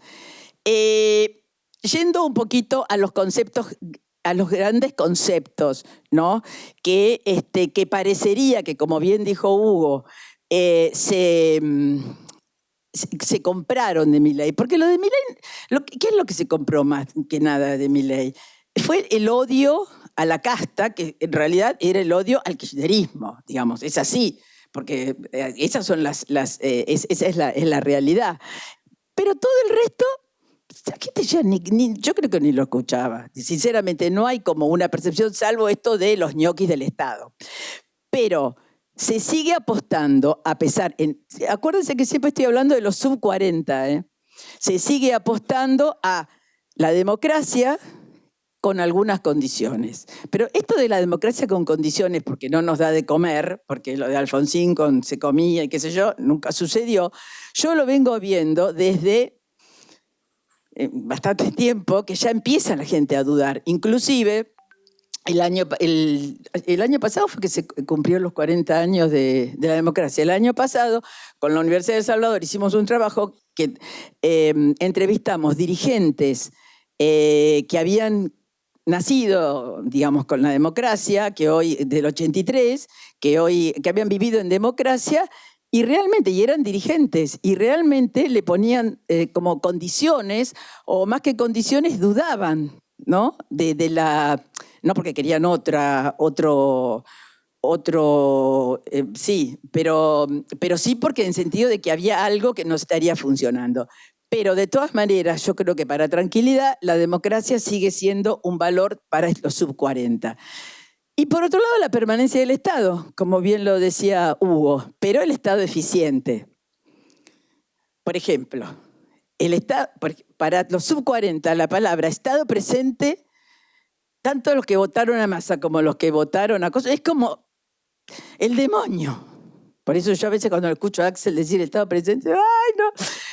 yendo un poquito a los conceptos, a los grandes conceptos, ¿no? Que parecería que, como bien dijo Hugo, se compraron de Milei. Porque lo de Milei, ¿qué es lo que se compró más que nada de Milei? Fue el odio a la casta, que en realidad era el odio al kirchnerismo, digamos, es así, porque esas son esa es la realidad. Pero todo el resto, la gente ya yo creo que ni lo escuchaba. Sinceramente, no hay como una percepción, salvo esto de los ñoquis del Estado. Pero se sigue apostando, acuérdense que siempre estoy hablando de los sub-40, se sigue apostando a la democracia con algunas condiciones. Pero esto de la democracia con condiciones, porque no nos da de comer, porque lo de Alfonsín se comía y qué sé yo, nunca sucedió, yo lo vengo viendo desde bastante tiempo, que ya empieza la gente a dudar. Inclusive, el año pasado fue que se cumplieron los 40 años de la democracia. El año pasado, con la Universidad de El Salvador, hicimos un trabajo que entrevistamos dirigentes que habían nacido, digamos, con la democracia, que hoy, del 83, que habían vivido en democracia, y eran dirigentes, y realmente le ponían como condiciones, o más que condiciones, dudaban, ¿no? No porque querían sí, pero sí porque en sentido de que había algo que no estaría funcionando. Pero de todas maneras, yo creo que para tranquilidad, la democracia sigue siendo un valor para los sub-40. Y por otro lado, la permanencia del Estado, como bien lo decía Hugo, pero el Estado eficiente. Por ejemplo, para los sub-40, la palabra Estado presente, tanto los que votaron a Massa como los que votaron a Costa, es como el demonio. Por eso yo a veces cuando escucho a Axel decir Estado presente, ¡ay, no!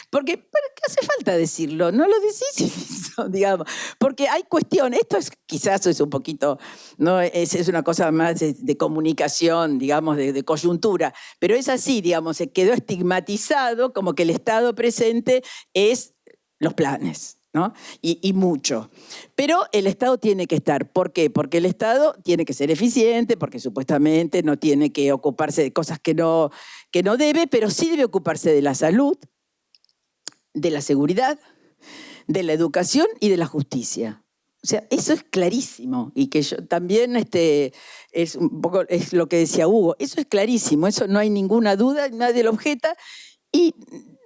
Porque ¿qué hace falta decirlo? No lo decís, digamos. Porque hay cuestiones, quizás es un poquito, no es una cosa más de comunicación, digamos, de coyuntura, pero es así, digamos, se quedó estigmatizado como que el Estado presente es los planes, ¿no? Y mucho. Pero el Estado tiene que estar. ¿Por qué? Porque el Estado tiene que ser eficiente, porque supuestamente no tiene que ocuparse de cosas que no debe, pero sí debe ocuparse de la salud, de la seguridad, de la educación y de la justicia. sea, eso es clarísimo. Y que yo también es un poco es lo que decía Hugo. Eso es clarísimo, eso no hay ninguna duda, nadie lo objeta. Y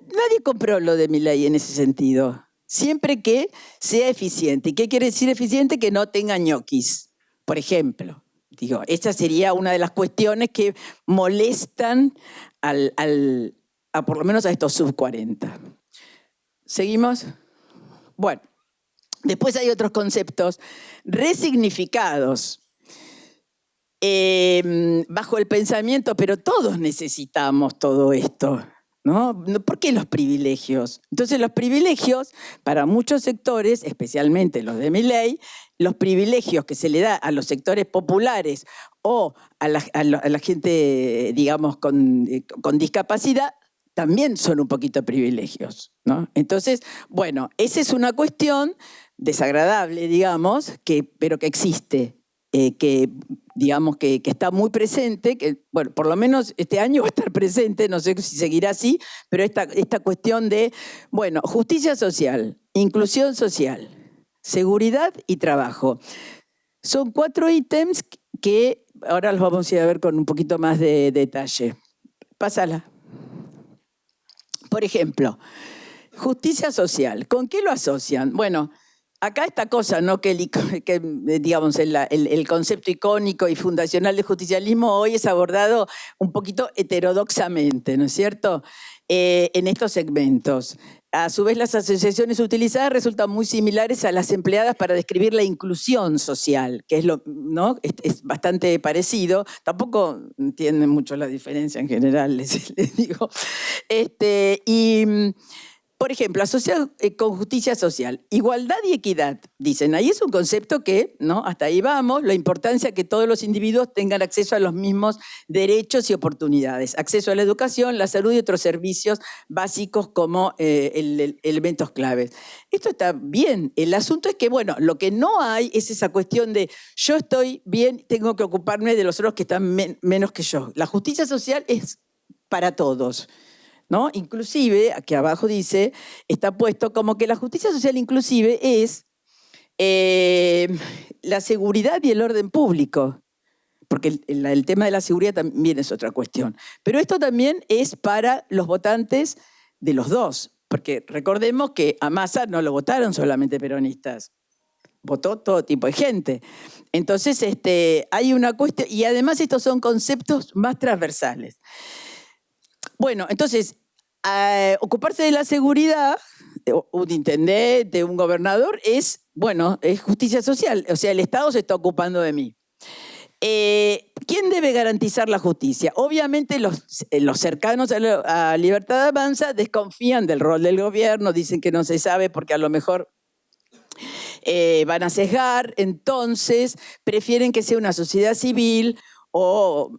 nadie compró lo de Milei en ese sentido. Siempre que sea eficiente. ¿Y qué quiere decir eficiente? Que no tenga ñoquis, por ejemplo. Digo, esa sería una de las cuestiones que molestan a por lo menos a estos sub-40. ¿Seguimos? Bueno, después hay otros conceptos resignificados bajo el pensamiento, pero todos necesitamos todo esto, ¿no? ¿Por qué los privilegios? Entonces los privilegios, para muchos sectores, especialmente los de Milei, los privilegios que se le da a los sectores populares o a la gente, digamos, con discapacidad, también son un poquito privilegios, ¿no? Entonces, bueno, esa es una cuestión desagradable, digamos, pero que existe, que digamos que está muy presente, que bueno, por lo menos este año va a estar presente, no sé si seguirá así, pero esta cuestión de, bueno, justicia social, inclusión social, seguridad y trabajo. Son 4 ítems que ahora los vamos a ir a ver con un poquito más de detalle. Pásala. Por ejemplo, justicia social. ¿Con qué lo asocian? Bueno, acá esta cosa, ¿no? que digamos, el concepto icónico y fundacional de justicialismo hoy es abordado un poquito heterodoxamente, ¿no es cierto? En estos segmentos. A su vez, las asociaciones utilizadas resultan muy similares a las empleadas para describir la inclusión social, que es ¿no? Es bastante parecido. Tampoco entienden mucho la diferencia en general, les digo. Por ejemplo, asociado con justicia social, igualdad y equidad, dicen. Ahí es un concepto que, ¿no? Hasta ahí vamos, la importancia que todos los individuos tengan acceso a los mismos derechos y oportunidades, acceso a la educación, la salud y otros servicios básicos como elementos claves. Esto está bien. El asunto es que, bueno, lo que no hay es esa cuestión de yo estoy bien, tengo que ocuparme de los otros que están menos que yo. La justicia social es para todos, ¿no? Inclusive, aquí abajo dice, está puesto como que la justicia social inclusive es la seguridad y el orden público, porque el tema de la seguridad también es otra cuestión. Pero esto también es para los votantes de los dos, porque recordemos que a Massa no lo votaron solamente peronistas, votó todo tipo de gente. Entonces, hay una cuestión, y además estos son conceptos más transversales. Bueno, entonces, ocuparse de la seguridad, un intendente, un gobernador, es justicia social. O sea, el Estado se está ocupando de mí. ¿Quién debe garantizar la justicia? Obviamente los cercanos a Libertad Avanza desconfían del rol del gobierno, dicen que no se sabe porque a lo mejor van a sesgar, entonces prefieren que sea una sociedad civil o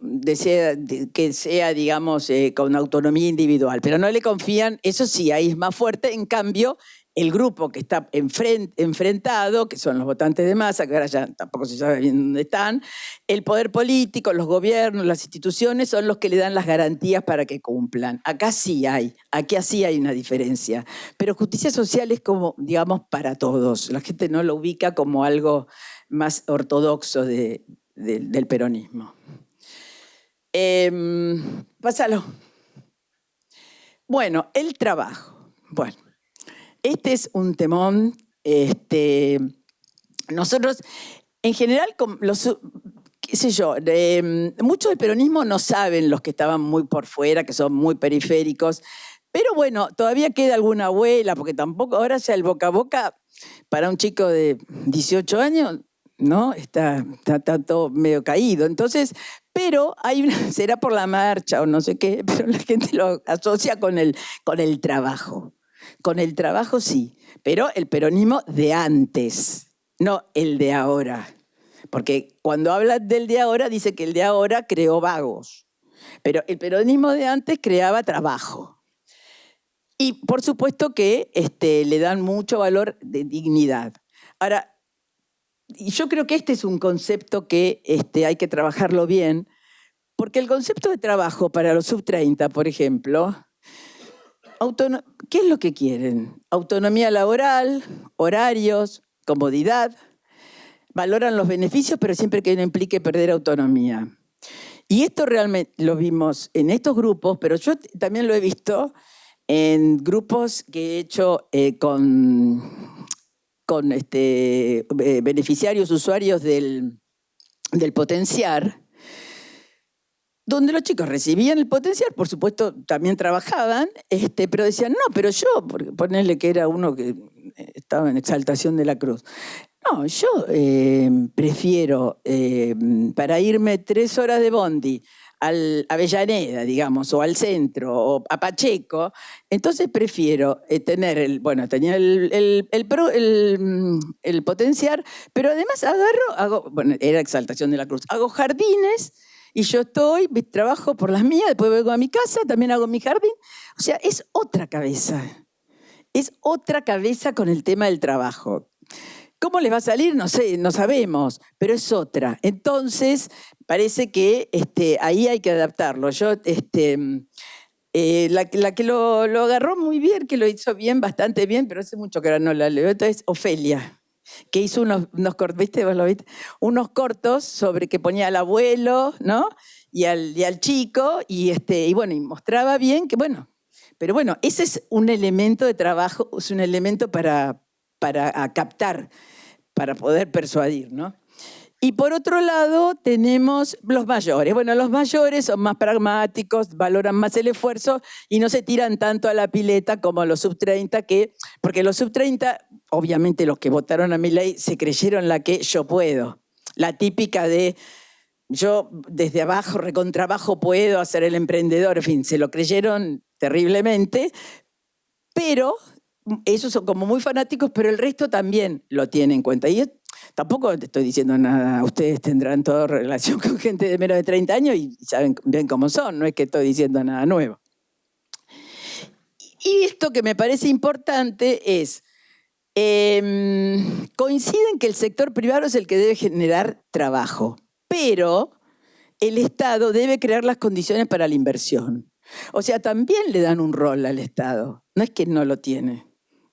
que sea, digamos, con autonomía individual, pero no le confían, eso sí, ahí es más fuerte. En cambio, el grupo que está enfrentado, que son los votantes de Massa, que ahora ya tampoco se sabe bien dónde están, el poder político, los gobiernos, las instituciones son los que le dan las garantías para que cumplan. Aquí sí hay una diferencia. Pero justicia social es como, digamos, para todos. La gente no lo ubica como algo más ortodoxo del peronismo. Pásalo. Bueno, el trabajo. Bueno, este es un temón. Nosotros, en general, qué sé yo, muchos del peronismo no saben, los que estaban muy por fuera, que son muy periféricos, pero bueno, todavía queda alguna abuela, porque tampoco, ahora ya el boca a boca, para un chico de 18 años, ¿no? Está todo medio caído. Entonces, pero será por la marcha o no sé qué, pero la gente lo asocia con el trabajo. Con el trabajo sí, pero el peronismo de antes, no el de ahora. Porque cuando habla del de ahora, dice que el de ahora creó vagos. Pero el peronismo de antes creaba trabajo. Y por supuesto que le dan mucho valor de dignidad. Ahora, y yo creo que este es un concepto que hay que trabajarlo bien, porque el concepto de trabajo para los sub-30, por ejemplo, ¿qué es lo que quieren? Autonomía laboral, horarios, comodidad, valoran los beneficios, pero siempre que no implique perder autonomía. Y esto realmente lo vimos en estos grupos, pero yo también lo he visto en grupos que he hecho con beneficiarios, usuarios del potenciar, donde los chicos recibían el potenciar, por supuesto también trabajaban, pero decían, no, pero yo, ponerle que era uno que estaba en Exaltación de la Cruz, no, yo prefiero, para irme 3 horas de bondi a Avellaneda, digamos, o al centro, o a Pacheco, entonces prefiero tener tenía el potenciar, pero además era Exaltación de la Cruz, hago jardines, y yo trabajo por las mías, después vengo a mi casa, también hago mi jardín. O sea, es otra cabeza. Es otra cabeza con el tema del trabajo. ¿Cómo les va a salir? No sé, no sabemos, pero es otra. Entonces, parece que ahí hay que adaptarlo. Yo, la que lo agarró muy bien, que lo hizo bien, bastante bien, pero hace mucho que ahora no la leo, entonces Ofelia, que hizo unos cortos, ¿viste? ¿Vos lo viste? Unos cortos sobre que ponía al abuelo, ¿no? Y al chico, y mostraba bien que, pero ese es un elemento de trabajo, es un elemento para captar, para poder persuadir, ¿no? Y por otro lado tenemos los mayores. Bueno, los mayores son más pragmáticos, valoran más el esfuerzo y no se tiran tanto a la pileta como los sub-30, porque los sub-30, obviamente los que votaron a Milei, se creyeron la que yo puedo. La típica de yo desde abajo, recontrabajo, puedo hacer el emprendedor, en fin, se lo creyeron terriblemente, pero esos son como muy fanáticos, pero el resto también lo tiene en cuenta. Y tampoco te estoy diciendo nada, ustedes tendrán toda relación con gente de menos de 30 años y saben bien cómo son, no es que estoy diciendo nada nuevo. Y esto que me parece importante es, coinciden que el sector privado es el que debe generar trabajo, pero el Estado debe crear las condiciones para la inversión. O sea, también le dan un rol al Estado, no es que no lo tiene.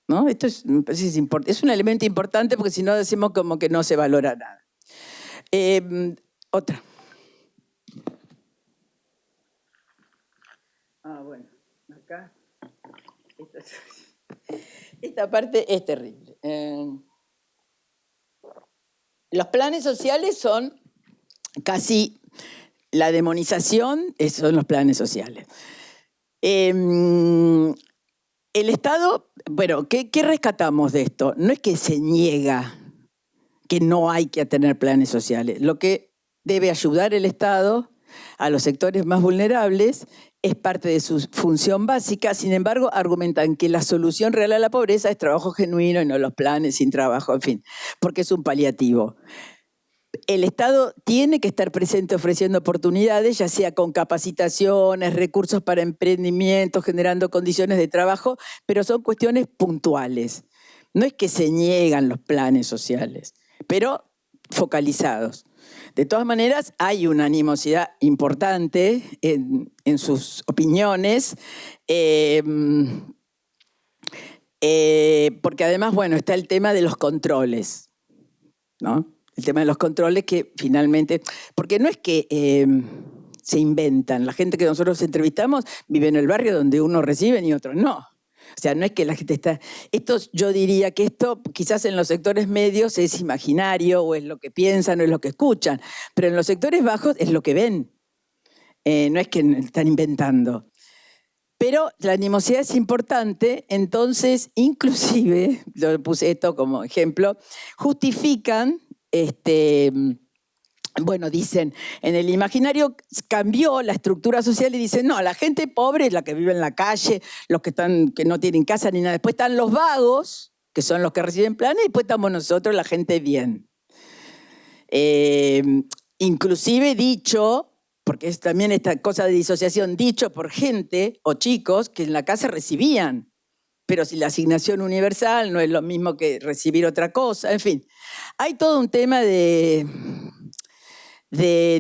¿No? Esto me parece es un elemento importante porque si no decimos como que no se valora nada. Otra. Bueno, acá. Esta parte es terrible. Los planes sociales son casi la demonización, son los planes sociales. El Estado, ¿qué rescatamos de esto? No es que se niega que no hay que tener planes sociales. Lo que debe ayudar el Estado a los sectores más vulnerables es parte de su función básica. Sin embargo, argumentan que la solución real a la pobreza es trabajo genuino y no los planes sin trabajo, en fin, porque es un paliativo. El Estado tiene que estar presente ofreciendo oportunidades, ya sea con capacitaciones, recursos para emprendimientos, generando condiciones de trabajo, pero son cuestiones puntuales. No es que se niegan los planes sociales, pero focalizados. De todas maneras, hay una animosidad importante en sus opiniones, porque además, está el tema de los controles, ¿no? El tema de los controles que finalmente, porque no es que se inventan, la gente que nosotros entrevistamos vive en el barrio donde unos reciben y otros no. O sea, no es que la gente está... Yo diría que esto quizás en los sectores medios es imaginario o es lo que piensan o es lo que escuchan, pero en los sectores bajos es lo que ven. No es que están inventando. Pero la animosidad es importante, entonces inclusive, lo puse esto como ejemplo, justifican... dicen, en el imaginario cambió la estructura social y dicen, no, la gente pobre es la que vive en la calle, los que no tienen casa ni nada. Después están los vagos, que son los que reciben planes, y después estamos nosotros, la gente bien. Inclusive dicho, porque es también esta cosa de disociación, dicho por gente o chicos que en la casa recibían. Pero si la asignación universal no es lo mismo que recibir otra cosa, en fin. Hay todo un tema de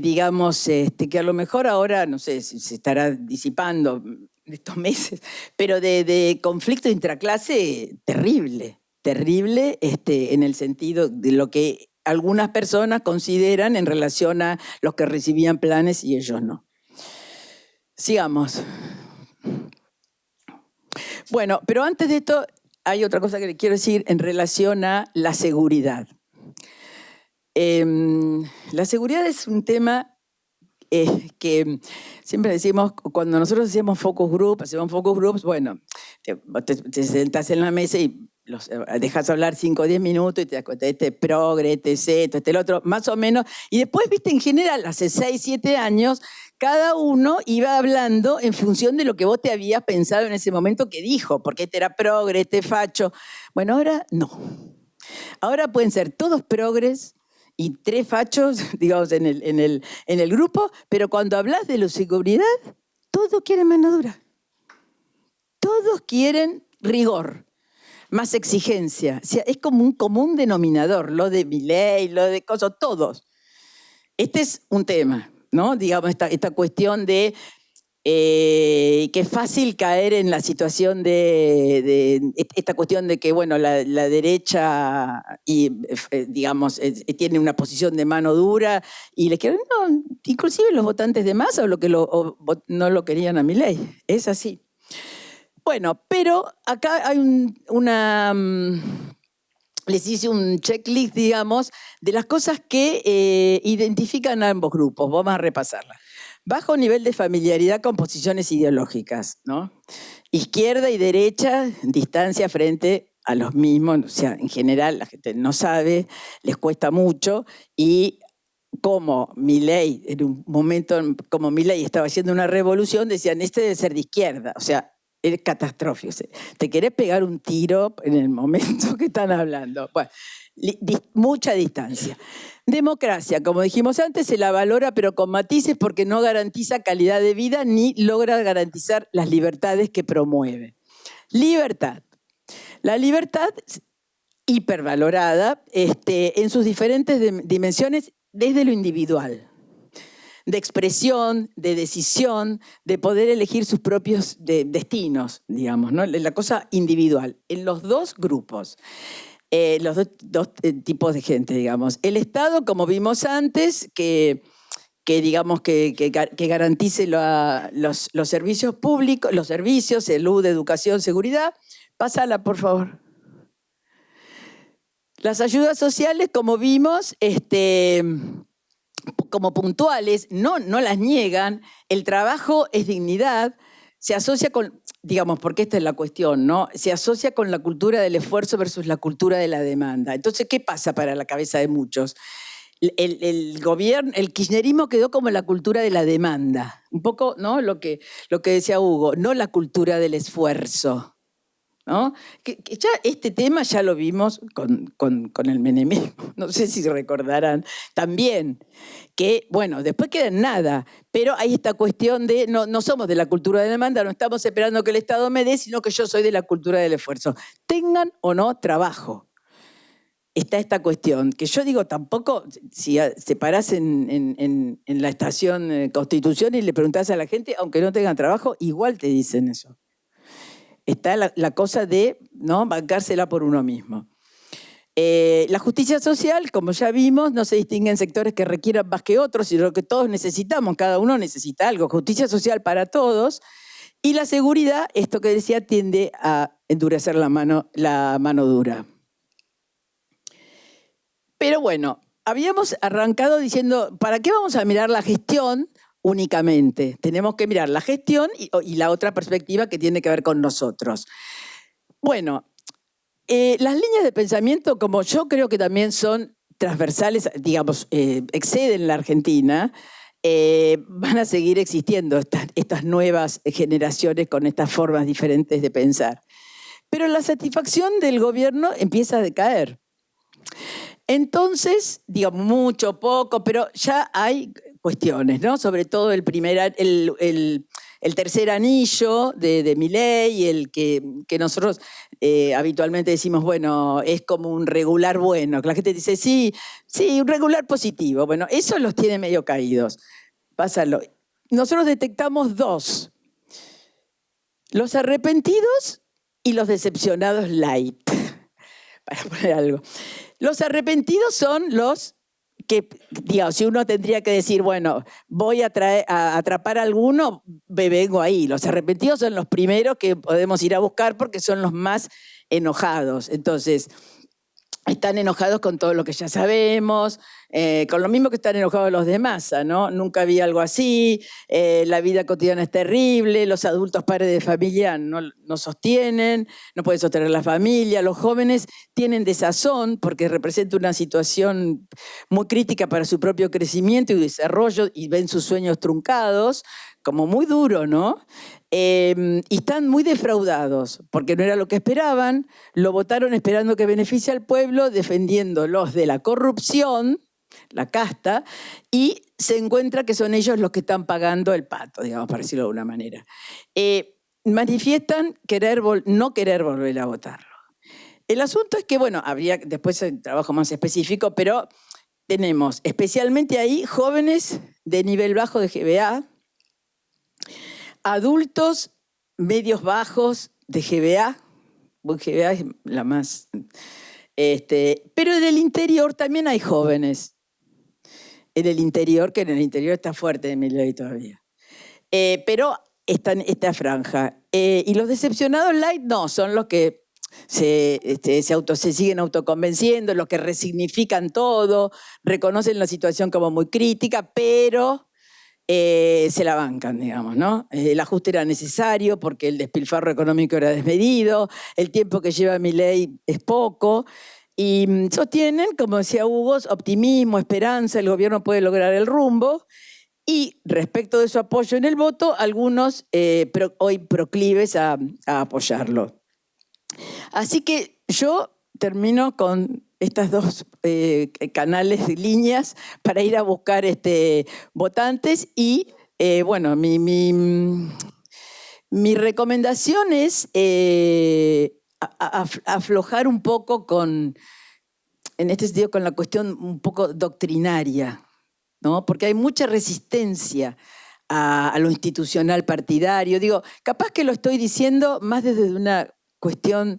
digamos, que a lo mejor ahora, no sé si se estará disipando en estos meses, pero de conflicto intraclase terrible en el sentido de lo que algunas personas consideran en relación a los que recibían planes y ellos no. Sigamos. Bueno, pero antes de esto hay otra cosa que le quiero decir en relación a la seguridad. La seguridad es un tema que siempre decimos, cuando nosotros hacemos focus groups, bueno, te sentás en la mesa y los dejas hablar 5 o 10 minutos y te das cuenta, este progre, este el otro, más o menos. Y después, viste, en general, hace 6, 7 años, cada uno iba hablando en función de lo que vos te habías pensado en ese momento que dijo, porque este era progre, este facho. Bueno, ahora no. Ahora pueden ser todos progres y 3 fachos, digamos, en el grupo, pero cuando hablas de la seguridad, todos quieren mano dura. Todos quieren rigor, más exigencia. O sea, es como un común denominador, lo de Milei, lo de cosas, todos. Este es un tema, ¿no? Digamos, esta cuestión de que es fácil caer en la situación de esta cuestión de que, bueno, la derecha digamos, tiene una posición de mano dura y les quieren, no, inclusive los votantes de Massa no lo querían a Milei. Es así. Bueno, pero acá hay les hice un checklist, digamos, de las cosas que identifican a ambos grupos. Vamos a repasarlas. Bajo nivel de familiaridad con posiciones ideológicas, ¿no? Izquierda y derecha, distancia frente a los mismos. O sea, en general la gente no sabe, les cuesta mucho y como Milei, en un momento, como Milei estaba haciendo una revolución, decían, este debe ser de izquierda. O sea, es catastrófico. Te querés pegar un tiro en el momento que están hablando. Bueno, mucha distancia. Democracia, como dijimos antes, se la valora pero con matices porque no garantiza calidad de vida ni logra garantizar las libertades que promueve. Libertad. La libertad hipervalorada en sus diferentes dimensiones desde lo individual, de expresión, de decisión, de poder elegir sus propios destinos, digamos, ¿no? La cosa individual, en los dos grupos. Los dos tipos de gente, digamos. El Estado, como vimos antes, que digamos que garantice los servicios públicos, los servicios, salud, educación, seguridad. Pásala, por favor. Las ayudas sociales, como vimos, como puntuales, no las niegan. El trabajo es dignidad. Se asocia con, digamos, porque esta es la cuestión, ¿no? Se asocia con la cultura del esfuerzo versus la cultura de la demanda. Entonces, ¿qué pasa para la cabeza de muchos? El gobierno, el kirchnerismo quedó como la cultura de la demanda. Un poco, ¿no? Lo que decía Hugo, no la cultura del esfuerzo, ¿no? Que ya este tema ya lo vimos con el menemismo, no sé si recordarán también, que bueno, después queda en nada, pero hay esta cuestión de no somos de la cultura de la demanda, no estamos esperando que el Estado me dé, sino que yo soy de la cultura del esfuerzo. Tengan o no trabajo. Está esta cuestión, que yo digo tampoco, si se parás en la estación Constitución y le preguntás a la gente, aunque no tengan trabajo, igual te dicen eso. Está la cosa de, ¿no?, bancársela por uno mismo. La justicia social, como ya vimos, no se distingue en sectores que requieran más que otros, sino que todos necesitamos, cada uno necesita algo. Justicia social para todos. Y la seguridad, esto que decía, tiende a endurecer la mano dura. Pero bueno, habíamos arrancado diciendo, ¿para qué vamos a mirar la gestión únicamente? Tenemos que mirar la gestión y la otra perspectiva que tiene que ver con nosotros. Bueno, las líneas de pensamiento, como yo creo que también son transversales, digamos, exceden la Argentina, van a seguir existiendo estas nuevas generaciones con estas formas diferentes de pensar. Pero la satisfacción del gobierno empieza a decaer. Entonces, digamos, mucho, poco, pero ya hay cuestiones, ¿no? Sobre todo el tercer anillo de Milei, el que nosotros habitualmente decimos, bueno, es como un regular bueno. La gente dice, sí, un regular positivo. Bueno, eso los tiene medio caídos. Pásalo. Nosotros detectamos 2. Los arrepentidos y los decepcionados light, para poner algo. Los arrepentidos son los que, digamos, si uno tendría que decir, bueno, voy a atrapar a alguno, vengo ahí. Los arrepentidos son los primeros que podemos ir a buscar porque son los más enojados. Entonces, están enojados con todo lo que ya sabemos, con lo mismo que están enojados los de Massa, ¿no? Nunca vi algo así, la vida cotidiana es terrible, los adultos padres de familia no sostienen, no pueden sostener la familia, los jóvenes tienen desazón porque representa una situación muy crítica para su propio crecimiento y desarrollo y ven sus sueños truncados, como muy duro, ¿no? Y están muy defraudados, porque no era lo que esperaban, lo votaron esperando que beneficie al pueblo, defendiéndolos de la corrupción, la casta, y se encuentra que son ellos los que están pagando el pato, digamos, para decirlo de alguna manera. Manifiestan no querer volver a votarlo. El asunto es que, bueno, habría después un trabajo más específico, pero tenemos especialmente ahí jóvenes de nivel bajo de GBA, adultos medios bajos de GBA, GBA es la más... pero en el interior también hay jóvenes. En el interior, que en el interior está fuerte de Milei todavía. Pero está en esta franja. Y los decepcionados light no, son los que se siguen autoconvenciendo, los que resignifican todo, reconocen la situación como muy crítica, pero... se la bancan, digamos, ¿no? El ajuste era necesario porque el despilfarro económico era desmedido, el tiempo que lleva Milei es poco, y sostienen, como decía Hugo, optimismo, esperanza, el gobierno puede lograr el rumbo, y respecto de su apoyo en el voto, algunos hoy proclives a apoyarlo. Así que yo termino con estas dos canales y líneas para ir a buscar votantes y, bueno, mi recomendación es aflojar un poco en este sentido, con la cuestión un poco doctrinaria, ¿no? Porque hay mucha resistencia a lo institucional partidario. Digo, capaz que lo estoy diciendo más desde una cuestión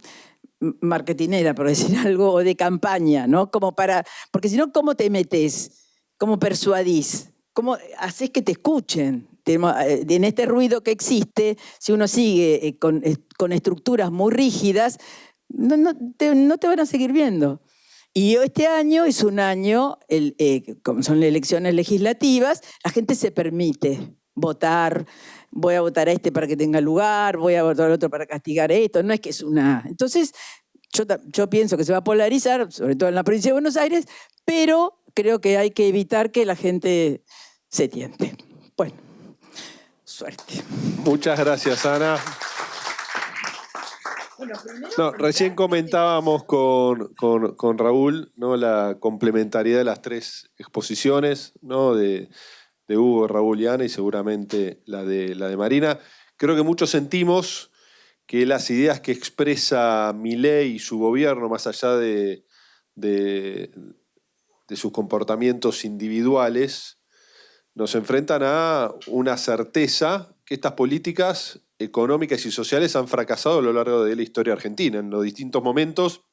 marketinera, por decir algo, o de campaña, ¿no? Porque si no, ¿cómo te metes? ¿Cómo persuadís? ¿Cómo haces que te escuchen? En este ruido que existe, si uno sigue con estructuras muy rígidas, no te van a seguir viendo. Y este año es un año, como son las elecciones legislativas, la gente se permite votar. Voy a votar a este para que tenga lugar, voy a votar al otro para castigar esto. No es que es una... Entonces, yo pienso que se va a polarizar, sobre todo en la provincia de Buenos Aires, pero creo que hay que evitar que la gente se tiente. Bueno, suerte. Muchas gracias, Ana. No, recién comentábamos con Raúl, ¿no?, la complementariedad de las tres exposiciones, ¿no?, de Hugo, Raúl y Ana, y seguramente la de Marina. Creo que muchos sentimos que las ideas que expresa Milei y su gobierno, más allá de sus comportamientos individuales, nos enfrentan a una certeza que estas políticas económicas y sociales han fracasado a lo largo de la historia argentina, en los distintos momentos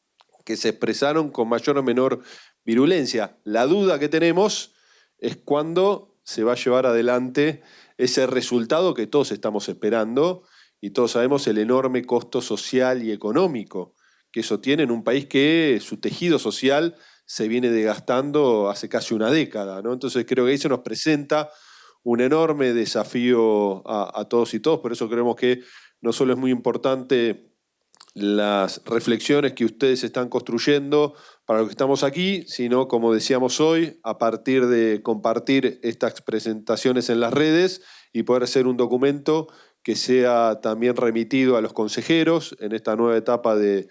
que se expresaron con mayor o menor virulencia. La duda que tenemos es cuándo se va a llevar adelante ese resultado que todos estamos esperando, y todos sabemos el enorme costo social y económico que eso tiene en un país que su tejido social se viene desgastando hace casi una década, ¿no? Entonces creo que ahí se nos presenta un enorme desafío a todos y todos. Por eso creemos que no solo es muy importante las reflexiones que ustedes están construyendo para los que estamos aquí, sino, como decíamos hoy, a partir de compartir estas presentaciones en las redes y poder hacer un documento que sea también remitido a los consejeros en esta nueva etapa del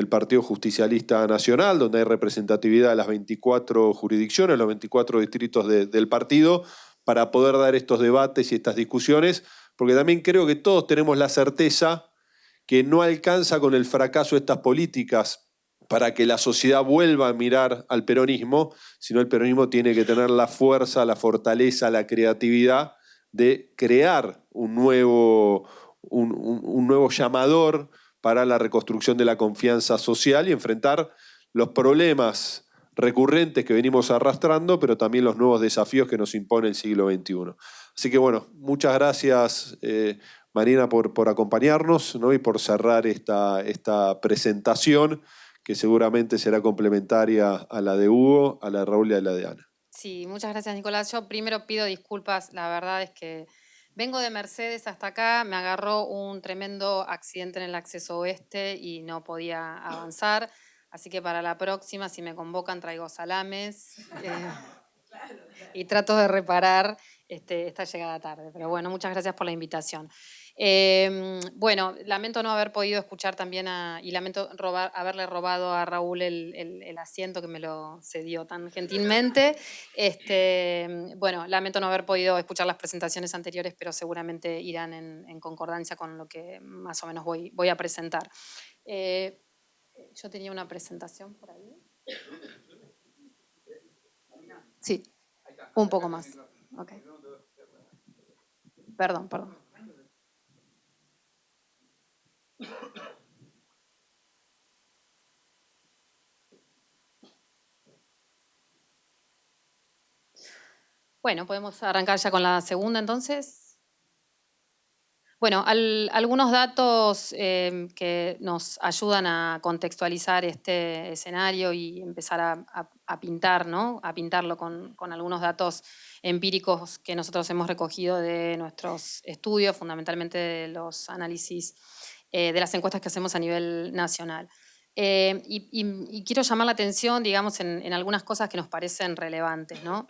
Partido Justicialista Nacional, donde hay representatividad de las 24 jurisdicciones, los 24 distritos del partido, para poder dar estos debates y estas discusiones, porque también creo que todos tenemos la certeza que no alcanza con el fracaso de estas políticas para que la sociedad vuelva a mirar al peronismo, sino el peronismo tiene que tener la fuerza, la fortaleza, la creatividad de crear un nuevo llamador para la reconstrucción de la confianza social y enfrentar los problemas recurrentes que venimos arrastrando, pero también los nuevos desafíos que nos impone el siglo XXI. Así que bueno, muchas gracias Marina por acompañarnos, ¿no? Y por cerrar esta presentación que seguramente será complementaria a la de Hugo, a la de Raúl y a la de Ana. Sí, muchas gracias, Nicolás. Yo primero pido disculpas. La verdad es que vengo de Mercedes hasta acá, me agarró un tremendo accidente en el acceso oeste y no podía avanzar. Así que para la próxima, si me convocan, traigo salames y trato de reparar esta llegada tarde. Pero bueno, muchas gracias por la invitación. Bueno, lamento no haber podido escuchar también y lamento haberle robado a Raúl el asiento que me lo cedió tan gentilmente. Bueno, lamento no haber podido escuchar las presentaciones anteriores, pero seguramente irán en concordancia con lo que más o menos voy a presentar. Yo tenía una presentación por ahí. Sí, un poco más. Okay. Perdón. Bueno, podemos arrancar ya con la segunda entonces. Bueno, algunos datos que nos ayudan a contextualizar este escenario y empezar a pintar, ¿no? A pintarlo con algunos datos empíricos que nosotros hemos recogido de nuestros estudios, fundamentalmente de los análisis de las encuestas que hacemos a nivel nacional. Y quiero llamar la atención, digamos, en algunas cosas que nos parecen relevantes, ¿no?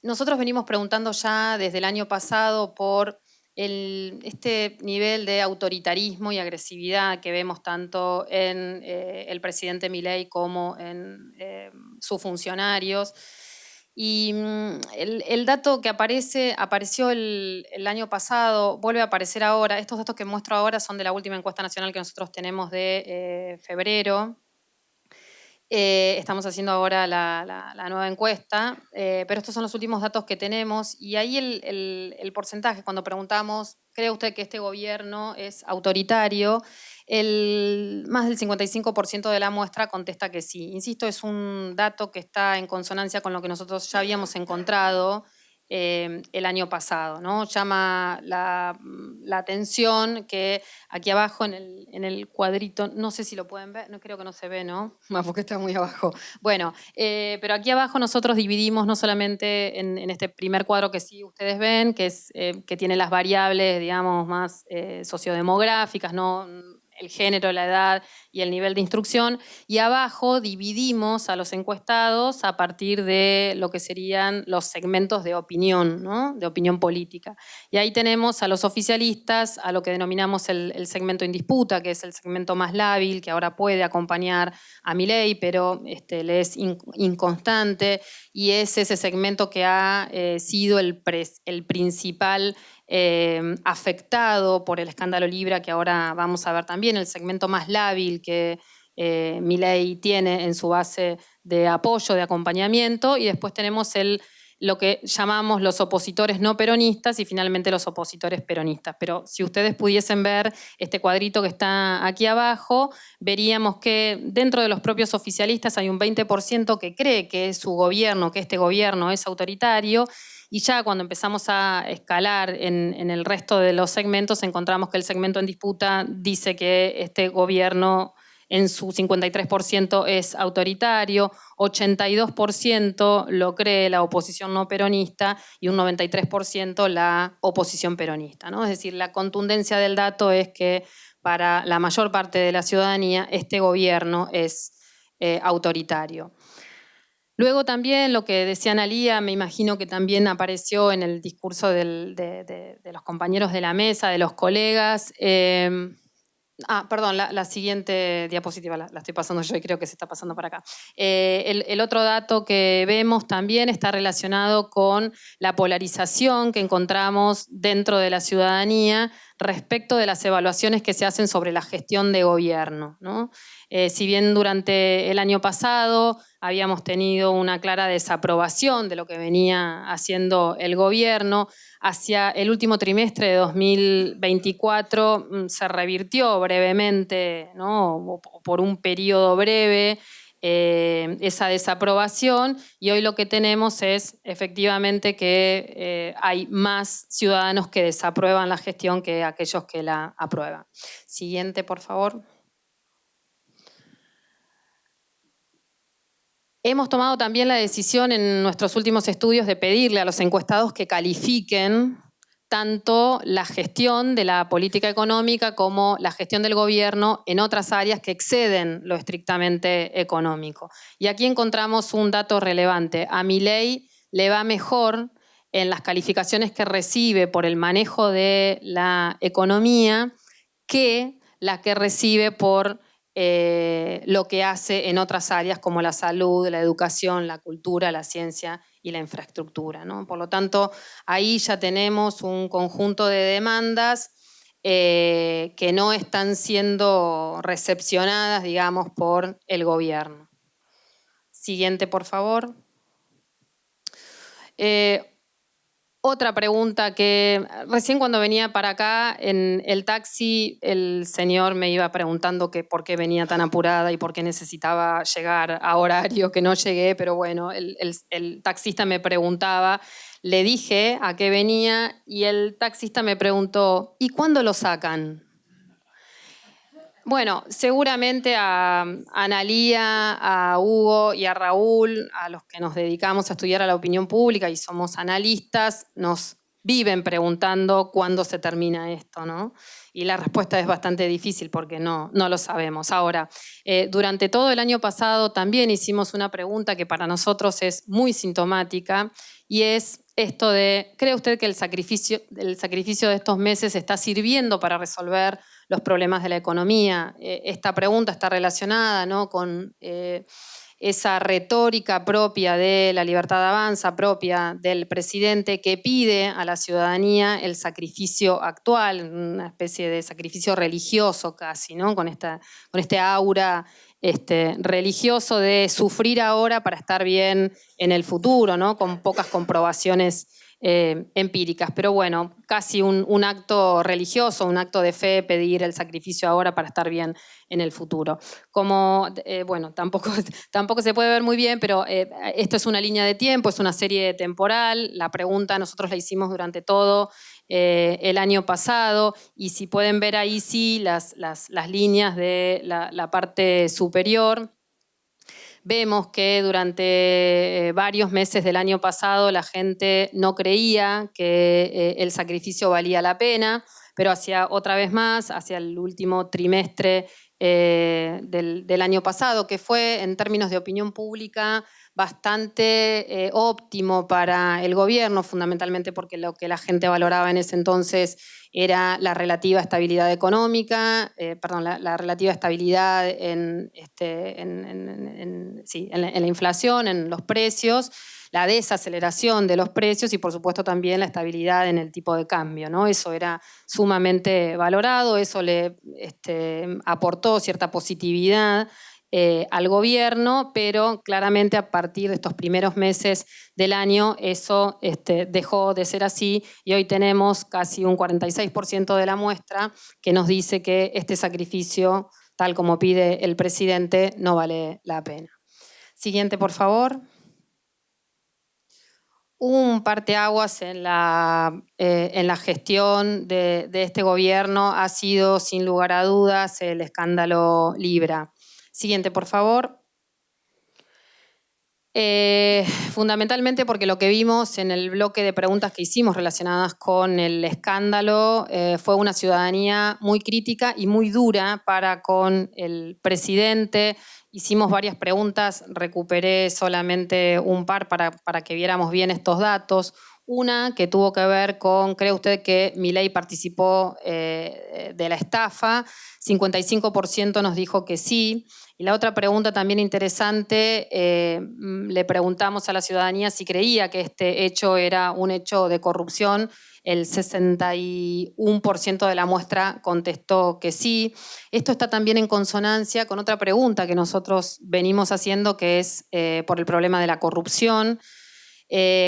Nosotros venimos preguntando ya desde el año pasado por este nivel de autoritarismo y agresividad que vemos tanto en el presidente Milei como en sus funcionarios. Y el dato que apareció el año pasado, vuelve a aparecer ahora. Estos datos que muestro ahora son de la última encuesta nacional que nosotros tenemos de febrero. Estamos haciendo ahora la nueva encuesta, pero estos son los últimos datos que tenemos. Y ahí el porcentaje, cuando preguntamos, ¿cree usted que este gobierno es autoritario? Más del 55% de la muestra contesta que sí. Insisto, es un dato que está en consonancia con lo que nosotros ya habíamos encontrado el año pasado, ¿no? Llama la atención que aquí abajo en el cuadrito, no sé si lo pueden ver, no creo que no se ve, ¿no? Porque está muy abajo. Bueno, pero aquí abajo nosotros dividimos no solamente en este primer cuadro que sí ustedes ven, que tiene las variables, digamos, más sociodemográficas, ¿no? El género, la edad y el nivel de instrucción, y abajo dividimos a los encuestados a partir de lo que serían los segmentos de opinión, ¿no? De opinión política. Y ahí tenemos a los oficialistas, a lo que denominamos el segmento en disputa, que es el segmento más lábil, que ahora puede acompañar a Milei, pero le es inconstante, y es ese segmento que ha sido el principal afectado por el escándalo Libra, que ahora vamos a ver también, el segmento más lábil que Milei tiene en su base de apoyo, de acompañamiento, y después tenemos lo que llamamos los opositores no peronistas y finalmente los opositores peronistas. Pero si ustedes pudiesen ver este cuadrito que está aquí abajo, veríamos que dentro de los propios oficialistas hay un 20% que cree que su gobierno, que este gobierno es autoritario, y ya cuando empezamos a escalar en el resto de los segmentos, encontramos que el segmento en disputa dice que este gobierno en su 53% es autoritario, 82% lo cree la oposición no peronista y un 93% la oposición peronista, ¿no? Es decir, la contundencia del dato es que para la mayor parte de la ciudadanía este gobierno es autoritario. Luego también lo que decía Analía, me imagino que también apareció en el discurso de los compañeros de la mesa, de los colegas. Perdón, la siguiente diapositiva la estoy pasando yo y creo que se está pasando para acá. El otro dato que vemos también está relacionado con la polarización que encontramos dentro de la ciudadanía respecto de las evaluaciones que se hacen sobre la gestión de gobierno, ¿no? Si bien durante el año pasado habíamos tenido una clara desaprobación de lo que venía haciendo el gobierno, hacia el último trimestre de 2024 se revirtió brevemente, ¿no? Por un periodo breve, esa desaprobación, y hoy lo que tenemos es efectivamente que hay más ciudadanos que desaprueban la gestión que aquellos que la aprueban. Siguiente, por favor. Hemos tomado también la decisión en nuestros últimos estudios de pedirle a los encuestados que califiquen tanto la gestión de la política económica como la gestión del gobierno en otras áreas que exceden lo estrictamente económico. Y aquí encontramos un dato relevante. A Milei le va mejor en las calificaciones que recibe por el manejo de la economía que la que recibe por lo que hace en otras áreas como la salud, la educación, la cultura, la ciencia y la infraestructura, ¿no? Por lo tanto, ahí ya tenemos un conjunto de demandas que no están siendo recepcionadas, digamos, por el gobierno. Siguiente, por favor. Otra pregunta que recién cuando venía para acá en el taxi el señor me iba preguntando que por qué venía tan apurada y por qué necesitaba llegar a horario, que no llegué, pero bueno, el taxista me preguntaba, le dije a qué venía y el taxista me preguntó, ¿y cuándo lo sacan? Bueno, seguramente a Analía, a Hugo y a Raúl, a los que nos dedicamos a estudiar a la opinión pública y somos analistas, nos viven preguntando cuándo se termina esto, ¿no? Y la respuesta es bastante difícil porque no lo sabemos. Ahora, durante todo el año pasado también hicimos una pregunta que para nosotros es muy sintomática y es esto de, ¿cree usted que el sacrificio de estos meses está sirviendo para resolver los problemas de la economía? Esta pregunta está relacionada, ¿no?, con esa retórica propia de la Libertad Avanza, propia del presidente, que pide a la ciudadanía el sacrificio actual, una especie de sacrificio religioso casi, ¿no?, con este aura religioso de sufrir ahora para estar bien en el futuro, ¿no?, con pocas comprobaciones empíricas. Pero bueno, casi un acto religioso, un acto de fe, pedir el sacrificio ahora para estar bien en el futuro. Como, bueno, tampoco se puede ver muy bien, pero esto es una línea de tiempo, es una serie temporal. La pregunta nosotros la hicimos durante todo el año pasado, y si pueden ver ahí sí las líneas de la parte superior, vemos que durante varios meses del año pasado la gente no creía que el sacrificio valía la pena, pero hacia el último trimestre del año pasado, que fue en términos de opinión pública bastante óptimo para el gobierno, fundamentalmente porque lo que la gente valoraba en ese entonces era la relativa estabilidad económica, la relativa estabilidad en la inflación, en los precios, la desaceleración de los precios y por supuesto también la estabilidad en el tipo de cambio, ¿no? Eso era sumamente valorado, eso le aportó cierta positividad al gobierno, pero claramente a partir de estos primeros meses del año eso dejó de ser así y hoy tenemos casi un 46% de la muestra que nos dice que este sacrificio, tal como pide el presidente, no vale la pena. Siguiente, por favor. Un parteaguas en la gestión de este gobierno ha sido, sin lugar a dudas, el escándalo Libra. Siguiente, por favor. Fundamentalmente porque lo que vimos en el bloque de preguntas que hicimos relacionadas con el escándalo fue una ciudadanía muy crítica y muy dura para con el presidente. Hicimos varias preguntas, recuperé solamente un par para que viéramos bien estos datos. Una que tuvo que ver con, ¿cree usted que Milei participó de la estafa? 55% nos dijo que sí. Y la otra pregunta también interesante, le preguntamos a la ciudadanía si creía que este hecho era un hecho de corrupción. El 61% de la muestra contestó que sí. Esto está también en consonancia con otra pregunta que nosotros venimos haciendo, que es por el problema de la corrupción.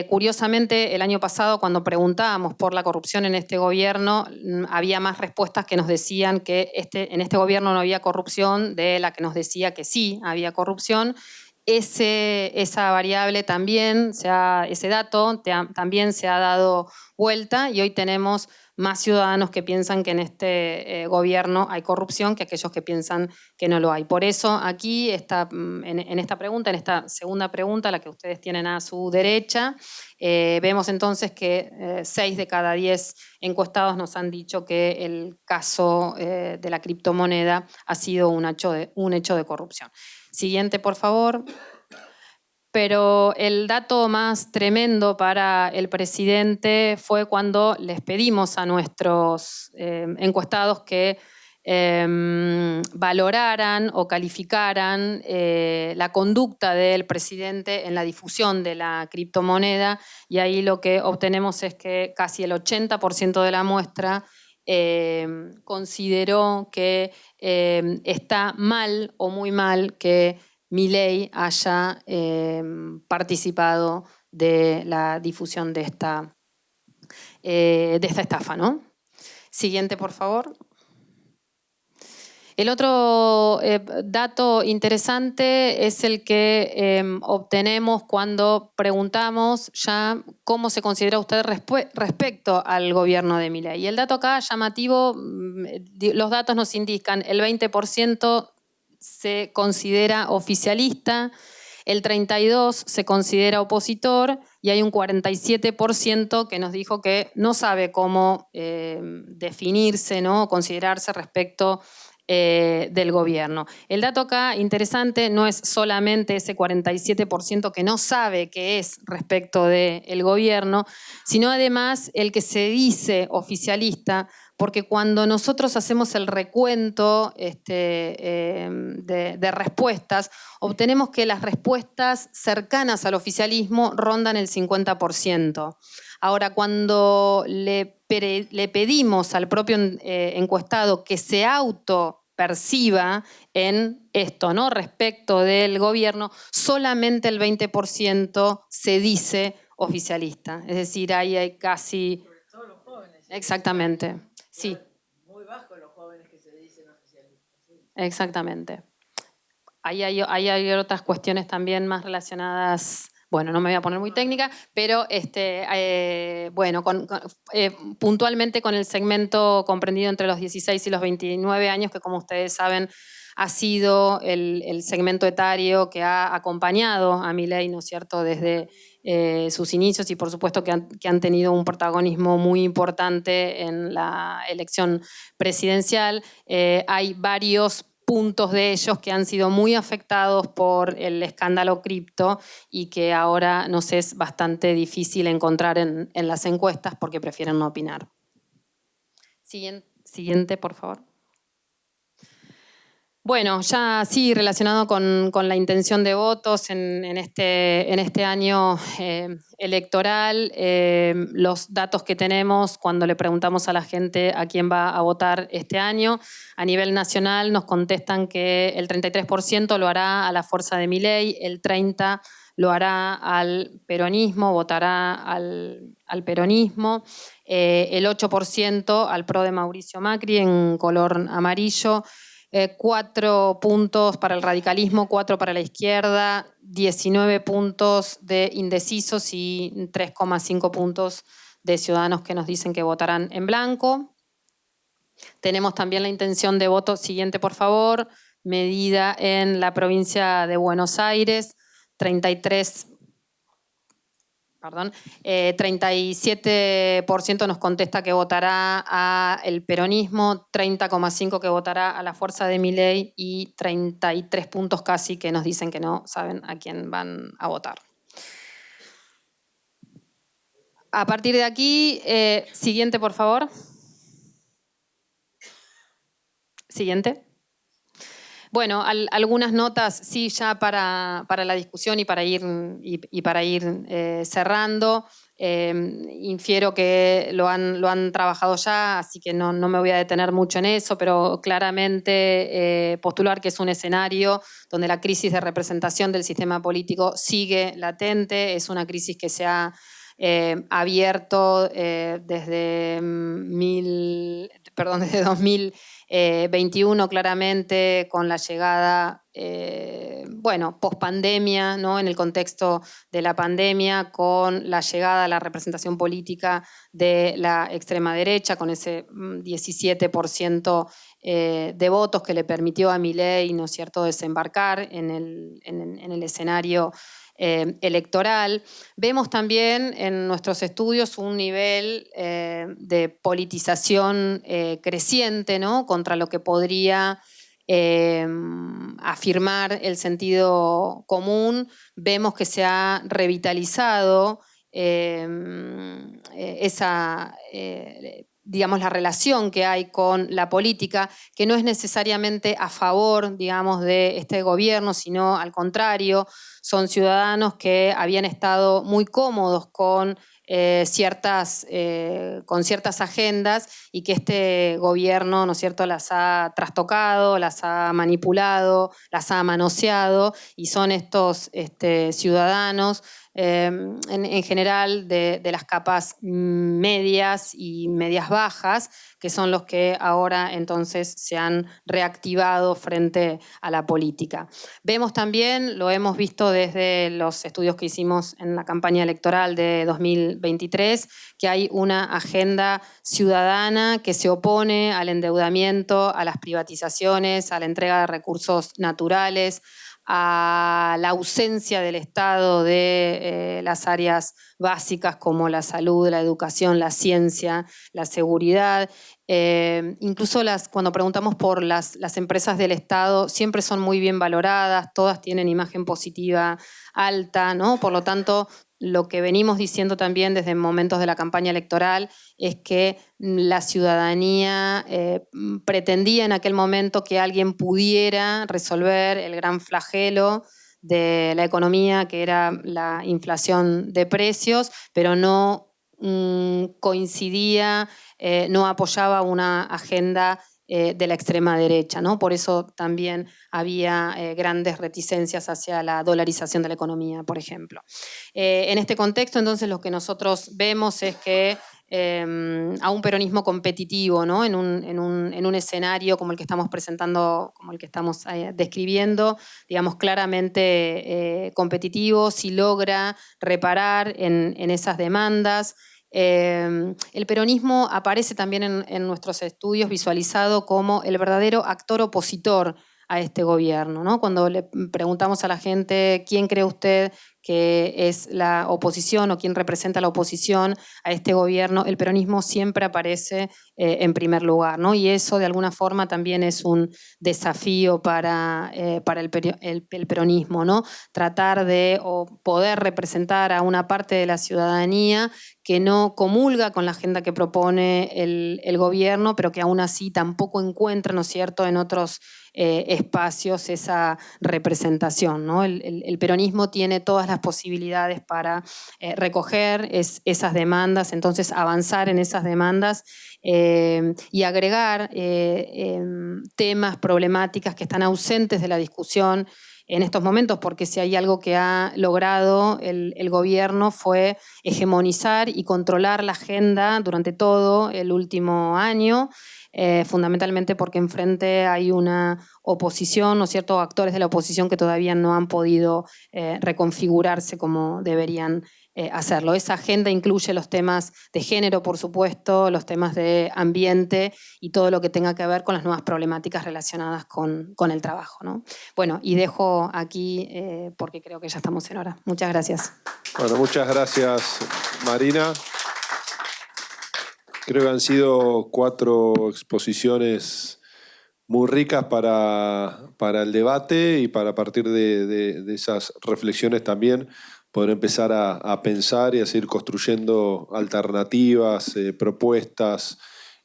Curiosamente, el año pasado, cuando preguntábamos por la corrupción en este gobierno, había más respuestas que nos decían que en este gobierno no había corrupción de la que nos decía que sí había corrupción. Esa variable también, ese dato también se ha dado vuelta y hoy tenemos más ciudadanos que piensan que en este gobierno hay corrupción que aquellos que piensan que no lo hay. Por eso aquí en esta pregunta, en esta segunda pregunta, la que ustedes tienen a su derecha, vemos entonces que 6 de cada 10 encuestados nos han dicho que el caso de la criptomoneda ha sido un hecho de corrupción. Siguiente, por favor. Pero el dato más tremendo para el presidente fue cuando les pedimos a nuestros encuestados que valoraran o calificaran la conducta del presidente en la difusión de la criptomoneda, y ahí lo que obtenemos es que casi el 80% de la muestra consideró que está mal o muy mal que Milei haya participado de la difusión de esta estafa, ¿no? Siguiente, por favor. El otro dato interesante es el que obtenemos cuando preguntamos ya cómo se considera usted respecto al gobierno de Milei. Y el dato acá llamativo, los datos nos indican el 20% se considera oficialista, el 32% se considera opositor y hay un 47% que nos dijo que no sabe cómo definirse, ¿no? O considerarse respecto del gobierno. El dato acá interesante no es solamente ese 47% que no sabe qué es respecto del gobierno, sino además el que se dice oficialista, porque cuando nosotros hacemos el recuento de respuestas, obtenemos que las respuestas cercanas al oficialismo rondan el 50%. Ahora, cuando le pedimos al propio encuestado que se autoperciba en esto, ¿no? Respecto del gobierno, solamente el 20% se dice oficialista. Es decir, ahí hay casi... Sobre todo los jóvenes. Exactamente, sí. Muy bajos los jóvenes que se dicen oficialistas. Sí. Exactamente. Ahí hay otras cuestiones también más relacionadas... Bueno, no me voy a poner muy técnica, pero bueno, puntualmente con el segmento comprendido entre los 16 y los 29 años, que como ustedes saben ha sido el segmento etario que ha acompañado a Milei, ¿no es cierto?, desde sus inicios y por supuesto que han tenido un protagonismo muy importante en la elección presidencial. Hay varios puntos de ellos que han sido muy afectados por el escándalo cripto y que ahora nos es bastante difícil encontrar en las encuestas porque prefieren no opinar. Siguiente, por favor. Bueno, ya sí, relacionado con la intención de votos en este año electoral, los datos que tenemos cuando le preguntamos a la gente a quién va a votar este año, a nivel nacional nos contestan que el 33% lo hará a la fuerza de Milei, el 30% lo hará al peronismo, votará al peronismo, el 8% al PRO de Mauricio Macri en color amarillo, 4 puntos para el radicalismo, 4 para la izquierda, 19 puntos de indecisos y 3,5 puntos de ciudadanos que nos dicen que votarán en blanco. Tenemos también la intención de voto, siguiente por favor, medida en la provincia de Buenos Aires, 37% nos contesta que votará al peronismo, 30,5% que votará a la fuerza de Milei y 33 puntos casi que nos dicen que no saben a quién van a votar. A partir de aquí, siguiente por favor. Siguiente. Bueno, algunas notas, sí, ya para la discusión y para ir cerrando. Infiero que lo han trabajado ya, así que no me voy a detener mucho en eso, pero claramente postular que es un escenario donde la crisis de representación del sistema político sigue latente, es una crisis que se ha abierto desde 2021 claramente, con la llegada, post-pandemia, ¿no? En el contexto de la pandemia, con la llegada a la representación política de la extrema derecha, con ese 17% de votos que le permitió a Milei, ¿no es cierto?, desembarcar en el escenario electoral. Vemos también en nuestros estudios un nivel de politización creciente, ¿no?, contra lo que podría afirmar el sentido común. Vemos que se ha revitalizado digamos, la relación que hay con la política, que no es necesariamente a favor, digamos, de este gobierno, sino al contrario, son ciudadanos que habían estado muy cómodos con ciertas agendas, y que este gobierno, ¿no es cierto?, las ha trastocado, las ha manipulado, las ha manoseado, y son estos ciudadanos en general de las capas medias y medias bajas, que son los que ahora entonces se han reactivado frente a la política. Vemos también, lo hemos visto desde los estudios que hicimos en la campaña electoral de 2023, que hay una agenda ciudadana que se opone al endeudamiento, a las privatizaciones, a la entrega de recursos naturales, a la ausencia del Estado de las áreas básicas como la salud, la educación, la ciencia, la seguridad. Incluso cuando preguntamos por las empresas del Estado, siempre son muy bien valoradas, todas tienen imagen positiva alta, ¿no? Por lo tanto, lo que venimos diciendo también desde momentos de la campaña electoral es que la ciudadanía pretendía en aquel momento que alguien pudiera resolver el gran flagelo de la economía, que era la inflación de precios, pero no coincidía, no apoyaba una agenda de la extrema derecha, ¿no? Por eso también había grandes reticencias hacia la dolarización de la economía, por ejemplo. En este contexto, entonces, lo que nosotros vemos es que a un peronismo competitivo, ¿no?, en un escenario como el que estamos presentando, como el que estamos describiendo, digamos, claramente competitivo, si logra reparar en esas demandas. El peronismo aparece también en nuestros estudios visualizado como el verdadero actor opositor a este gobierno, ¿no? Cuando le preguntamos a la gente quién cree usted que es la oposición o quién representa la oposición a este gobierno, el peronismo siempre aparece en primer lugar, ¿no? Y eso de alguna forma también es un desafío para el peronismo, ¿no? Tratar de poder representar a una parte de la ciudadanía que no comulga con la agenda que propone el gobierno, pero que aún así tampoco encuentra, ¿no es cierto?, en otros espacios esa representación, ¿no? El peronismo tiene todas las posibilidades para recoger esas demandas, entonces avanzar en esas demandas y agregar temas, problemáticas que están ausentes de la discusión en estos momentos, porque si hay algo que ha logrado el gobierno fue hegemonizar y controlar la agenda durante todo el último año, fundamentalmente porque enfrente hay una oposición, ¿no es cierto?, actores de la oposición que todavía no han podido reconfigurarse como deberían hacerlo. Esa agenda incluye los temas de género, por supuesto, los temas de ambiente y todo lo que tenga que ver con las nuevas problemáticas relacionadas con el trabajo, ¿no? Bueno, y dejo aquí porque creo que ya estamos en hora. Muchas gracias. Bueno, muchas gracias, Marina. Creo que han sido 4 exposiciones muy ricas para el debate y para, a partir de esas reflexiones también, poder empezar a pensar y a seguir construyendo alternativas, propuestas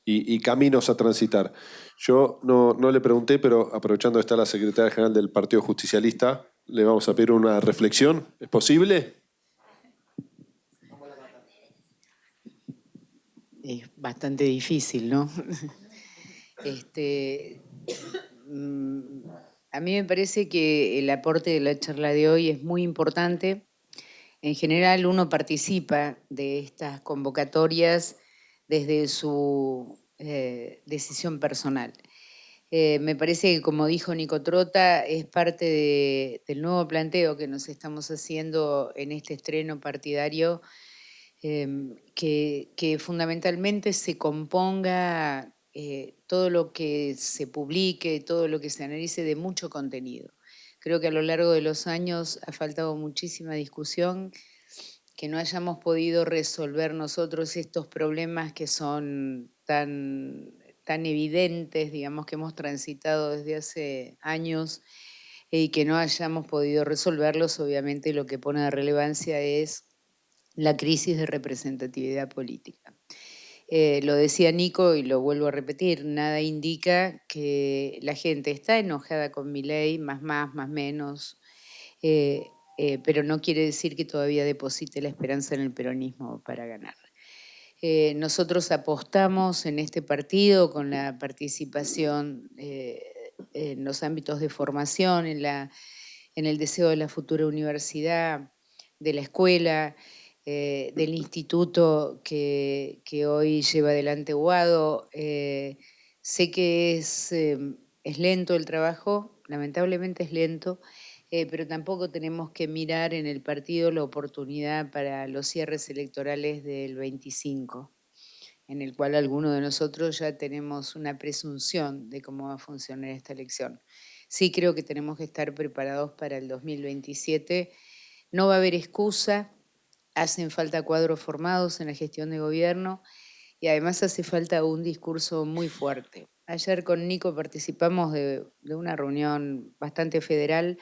y caminos a transitar. Yo no le pregunté, pero aprovechando que está la secretaria general del Partido Justicialista, le vamos a pedir una reflexión. ¿Es posible? Es bastante difícil, ¿no? A mí me parece que el aporte de la charla de hoy es muy importante. En general uno participa de estas convocatorias desde su decisión personal. Me parece que, como dijo Nico Trota, es parte del nuevo planteo que nos estamos haciendo en este estreno partidario, que fundamentalmente se componga todo lo que se publique, todo lo que se analice de mucho contenido. Creo que a lo largo de los años ha faltado muchísima discusión, que no hayamos podido resolver nosotros estos problemas que son tan evidentes, digamos, que hemos transitado desde hace años y que no hayamos podido resolverlos. Obviamente lo que pone de relevancia es la crisis de representatividad política. Lo decía Nico y lo vuelvo a repetir, nada indica que la gente está enojada con Milei, más, más menos, pero no quiere decir que todavía deposite la esperanza en el peronismo para ganar. Nosotros apostamos en este partido con la participación en los ámbitos de formación, en el deseo de la futura universidad, de la escuela, del instituto que hoy lleva adelante Guado. Sé que es lento el trabajo, lamentablemente es lento, pero tampoco tenemos que mirar en el partido la oportunidad para los cierres electorales del 25, en el cual algunos de nosotros ya tenemos una presunción de cómo va a funcionar esta elección. Sí creo que tenemos que estar preparados para el 2027. No va a haber excusa, hacen falta cuadros formados en la gestión de gobierno y además hace falta un discurso muy fuerte. Ayer con Nico participamos de una reunión bastante federal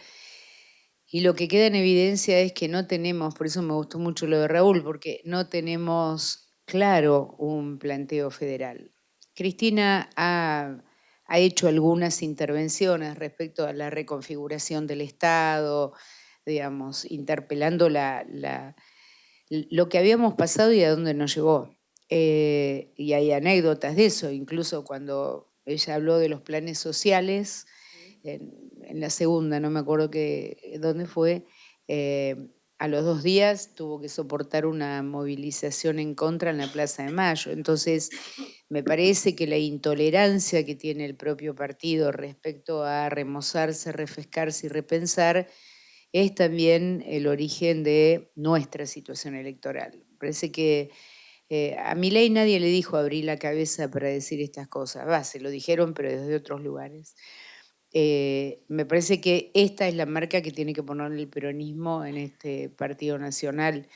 y lo que queda en evidencia es que no tenemos, por eso me gustó mucho lo de Raúl, porque no tenemos claro un planteo federal. Cristina ha hecho algunas intervenciones respecto a la reconfiguración del Estado, digamos, interpelando lo que habíamos pasado y a dónde nos llevó. Y hay anécdotas de eso, incluso cuando ella habló de los planes sociales, en la segunda, no me acuerdo dónde fue, a los 2 días tuvo que soportar una movilización en contra en la Plaza de Mayo. Entonces, me parece que la intolerancia que tiene el propio partido respecto a remozarse, refrescarse y repensar es también el origen de nuestra situación electoral. Parece que a Milei nadie le dijo abrir la cabeza para decir estas cosas. Se lo dijeron, pero desde otros lugares. Me parece que esta es la marca que tiene que poner el peronismo en este partido nacional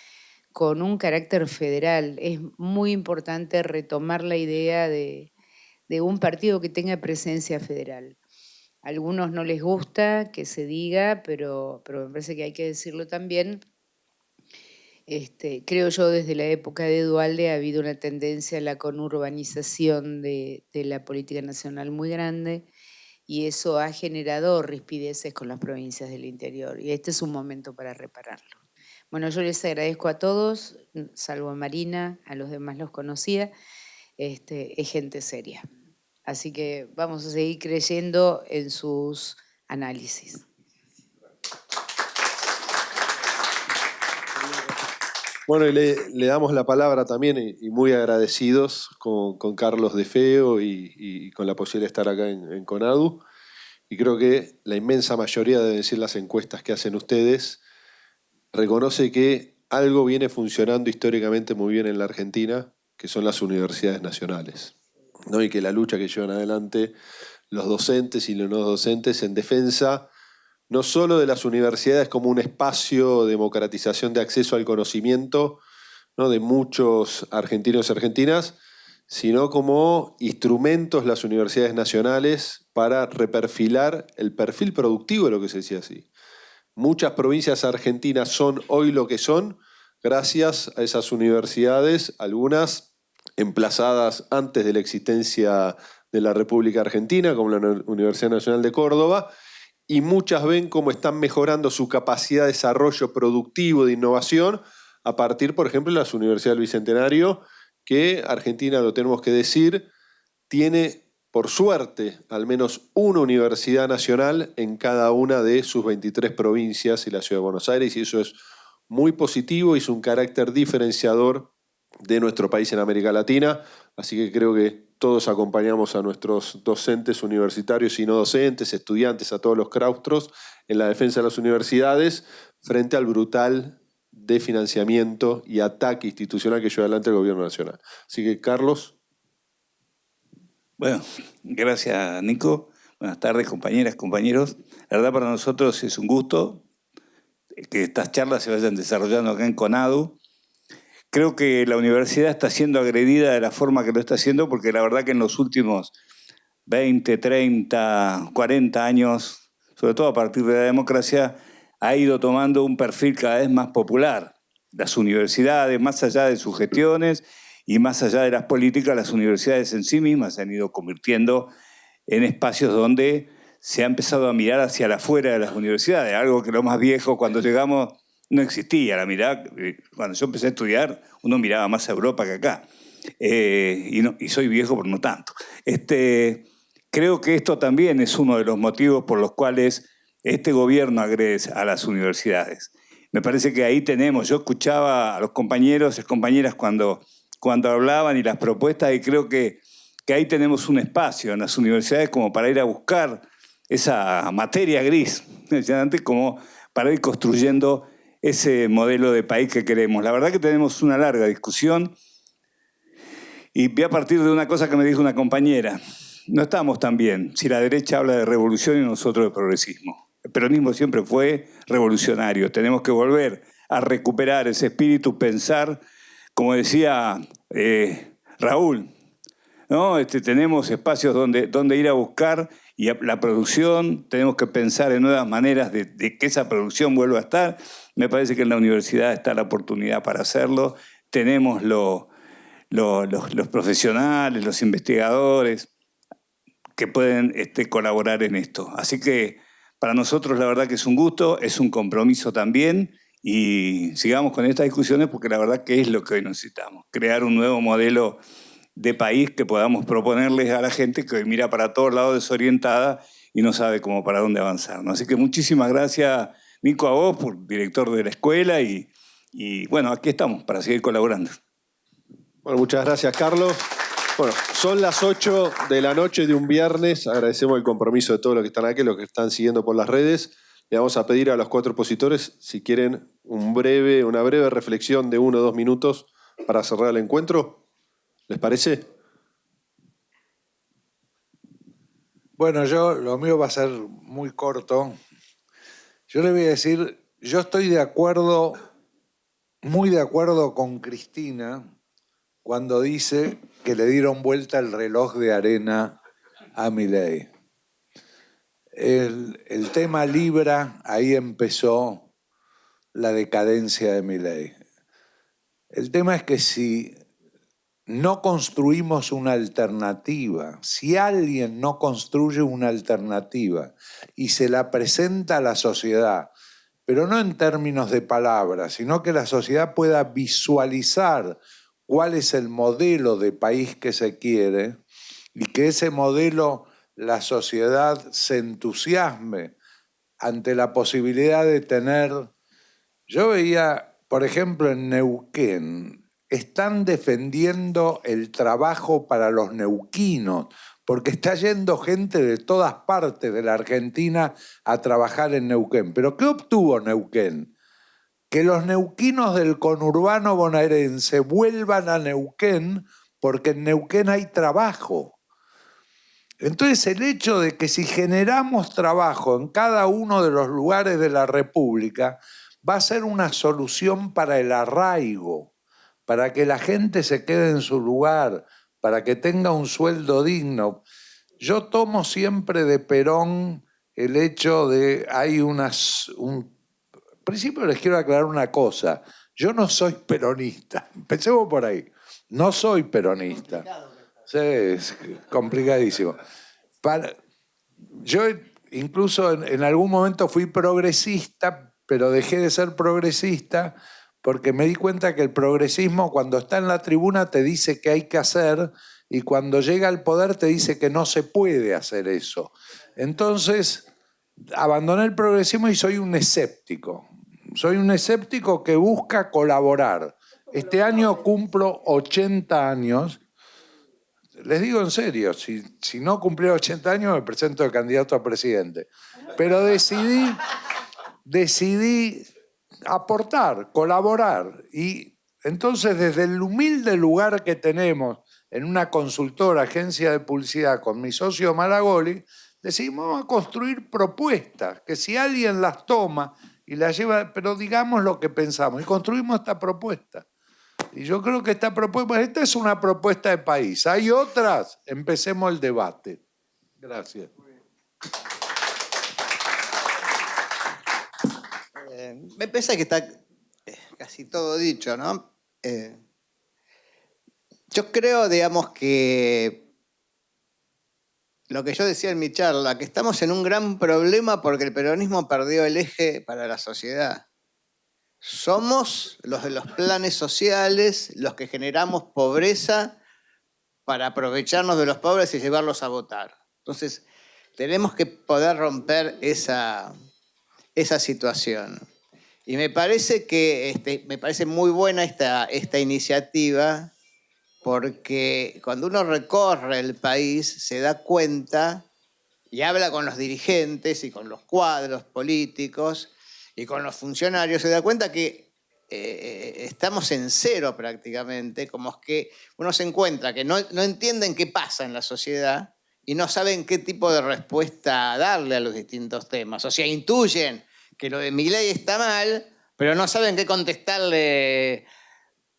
con un carácter federal. Es muy importante retomar la idea de un partido que tenga presencia federal. A algunos no les gusta que se diga, pero me parece que hay que decirlo también. Creo yo desde la época de Duhalde ha habido una tendencia a la conurbanización de la política nacional muy grande y eso ha generado rispideces con las provincias del interior y este es un momento para repararlo. Bueno, yo les agradezco a todos, salvo a Marina, a los demás los conocía, es gente seria. Así que vamos a seguir creyendo en sus análisis. Bueno, y le damos la palabra también, y muy agradecidos con Carlos De Feo y con la posibilidad de estar acá en CONADU. Y creo que la inmensa mayoría, deben decir las encuestas que hacen ustedes, reconoce que algo viene funcionando históricamente muy bien en la Argentina, que son las universidades nacionales, ¿no? Y que la lucha que llevan adelante los docentes y los no docentes en defensa no solo de las universidades como un espacio de democratización de acceso al conocimiento, ¿no?, de muchos argentinos y argentinas, sino como instrumentos las universidades nacionales para reperfilar el perfil productivo de lo que se decía así. Muchas provincias argentinas son hoy lo que son gracias a esas universidades, algunas emplazadas antes de la existencia de la República Argentina, como la Universidad Nacional de Córdoba, y muchas ven cómo están mejorando su capacidad de desarrollo productivo, de innovación, a partir, por ejemplo, de las universidades del Bicentenario, que Argentina, lo tenemos que decir, tiene, por suerte, al menos una universidad nacional en cada una de sus 23 provincias y la Ciudad de Buenos Aires, y eso es muy positivo y es un carácter diferenciador de nuestro país en América Latina, así que creo que todos acompañamos a nuestros docentes universitarios y no docentes, estudiantes, a todos los claustros, en la defensa de las universidades frente al brutal desfinanciamiento y ataque institucional que lleva adelante el gobierno nacional. Así que, Carlos. Bueno, gracias, Nico. Buenas tardes, compañeras, compañeros. La verdad, para nosotros es un gusto que estas charlas se vayan desarrollando acá en CONADU. Creo que la universidad está siendo agredida de la forma que lo está haciendo, porque la verdad que en los últimos 20, 30, 40 años, sobre todo a partir de la democracia, ha ido tomando un perfil cada vez más popular. Las universidades, más allá de sus gestiones y más allá de las políticas, las universidades en sí mismas se han ido convirtiendo en espacios donde se ha empezado a mirar hacia la afuera de las universidades, algo que lo más viejo, cuando llegamos, no existía. La mirada, cuando yo empecé a estudiar, uno miraba más a Europa que acá. Y soy viejo, pero no tanto. Creo que esto también es uno de los motivos por los cuales este gobierno agrede a las universidades. Me parece que ahí tenemos, yo escuchaba a los compañeros y compañeras cuando hablaban y las propuestas, y creo que ahí tenemos un espacio en las universidades como para ir a buscar esa materia gris, como para ir construyendo ese modelo de país que queremos. La verdad que tenemos una larga discusión y voy a partir de una cosa que me dijo una compañera. No estamos tan bien si la derecha habla de revolución y nosotros de progresismo. El peronismo siempre fue revolucionario. Tenemos que volver a recuperar ese espíritu, pensar, como decía Raúl, ¿no? Tenemos espacios donde ir a buscar y la producción, tenemos que pensar en nuevas maneras de que esa producción vuelva a estar. Me parece que en la universidad está la oportunidad para hacerlo. Tenemos los profesionales, los investigadores que pueden colaborar en esto. Así que para nosotros la verdad que es un gusto, es un compromiso también, y sigamos con estas discusiones porque la verdad que es lo que hoy necesitamos, crear un nuevo modelo de país que podamos proponerles a la gente que hoy mira para todos lados desorientada y no sabe cómo para dónde avanzar, ¿no? Así que muchísimas gracias, Nico, a vos, por director de la escuela, y bueno, aquí estamos para seguir colaborando. Bueno, muchas gracias, Carlos. Bueno, son las 8 de la noche de un viernes. Agradecemos el compromiso de todos los que están aquí, los que están siguiendo por las redes. Le vamos a pedir a los 4 expositores, si quieren, una breve reflexión de 1 o 2 minutos para cerrar el encuentro. ¿Les parece? Bueno, lo mío va a ser muy corto. Yo le voy a decir, yo estoy muy de acuerdo con Cristina cuando dice que le dieron vuelta el reloj de arena a Milei. El tema Libra, ahí empezó la decadencia de Milei. El tema es que si no construimos una alternativa, si alguien no construye una alternativa y se la presenta a la sociedad, pero no en términos de palabras, sino que la sociedad pueda visualizar cuál es el modelo de país que se quiere y que ese modelo la sociedad se entusiasme ante la posibilidad de tener... Yo veía, por ejemplo, en Neuquén, están defendiendo el trabajo para los neuquinos, porque está yendo gente de todas partes de la Argentina a trabajar en Neuquén. ¿Pero qué obtuvo Neuquén? Que los neuquinos del conurbano bonaerense vuelvan a Neuquén porque en Neuquén hay trabajo. Entonces el hecho de que si generamos trabajo en cada uno de los lugares de la República va a ser una solución para el arraigo, para que la gente se quede en su lugar, para que tenga un sueldo digno. Yo tomo siempre de Perón el hecho de Al principio les quiero aclarar una cosa. Yo no soy peronista. Empecemos por ahí. No soy peronista. Sí, es complicadísimo. Yo incluso en algún momento fui progresista, pero dejé de ser progresista porque me di cuenta que el progresismo cuando está en la tribuna te dice que hay que hacer y cuando llega al poder te dice que no se puede hacer eso. Entonces abandoné el progresismo y soy un escéptico. Soy un escéptico que busca colaborar. Este año cumplo 80 años. Les digo en serio, si no cumpliera 80 años me presento de candidato a presidente. Pero decidí aportar, colaborar. Y entonces desde el humilde lugar que tenemos en una consultora, agencia de publicidad con mi socio Maragoli, decidimos vamos a construir propuestas, que si alguien las toma y las lleva, pero digamos lo que pensamos. Y construimos esta propuesta. Y yo creo que esta es una propuesta de país. ¿Hay otras? Empecemos el debate. Gracias. Me parece que está casi todo dicho, ¿no? Yo creo, digamos, que lo que yo decía en mi charla, que estamos en un gran problema porque el peronismo perdió el eje para la sociedad. Somos los de los planes sociales, los que generamos pobreza para aprovecharnos de los pobres y llevarlos a votar. Entonces, tenemos que poder romper esa situación. Y me parece que me parece muy buena esta iniciativa, porque cuando uno recorre el país se da cuenta y habla con los dirigentes y con los cuadros políticos y con los funcionarios, se da cuenta que estamos en cero prácticamente, como es que uno se encuentra que no entienden qué pasa en la sociedad y no saben qué tipo de respuesta darle a los distintos temas. O sea, intuyen que lo de Milei está mal, pero no saben qué contestarle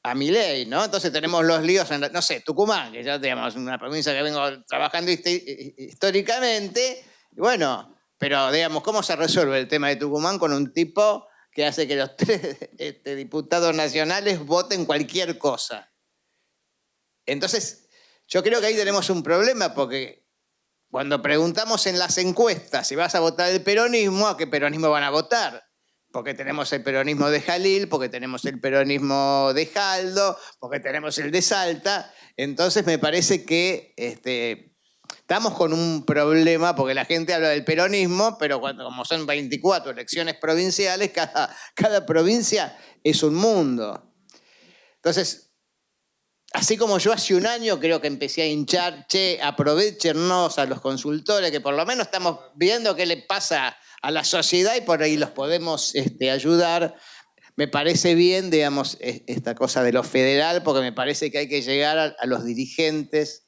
a Milei, ¿no? Entonces tenemos los líos en, no sé, Tucumán, que ya tenemos una provincia que vengo trabajando históricamente, y bueno, pero digamos, ¿cómo se resuelve el tema de Tucumán con un tipo que hace que los 3 diputados nacionales voten cualquier cosa? Entonces, yo creo que ahí tenemos un problema, porque cuando preguntamos en las encuestas si vas a votar el peronismo, ¿a qué peronismo van a votar? Porque tenemos el peronismo de Jalil, porque tenemos el peronismo de Jaldo, porque tenemos el de Salta. Entonces me parece que estamos con un problema, porque la gente habla del peronismo, pero como son 24 elecciones provinciales, cada provincia es un mundo. Entonces, así como yo hace un año creo que empecé a hinchar, aprovéchennos a los consultores, que por lo menos estamos viendo qué le pasa a la sociedad y por ahí los podemos ayudar. Me parece bien, digamos, esta cosa de lo federal, porque me parece que hay que llegar a los dirigentes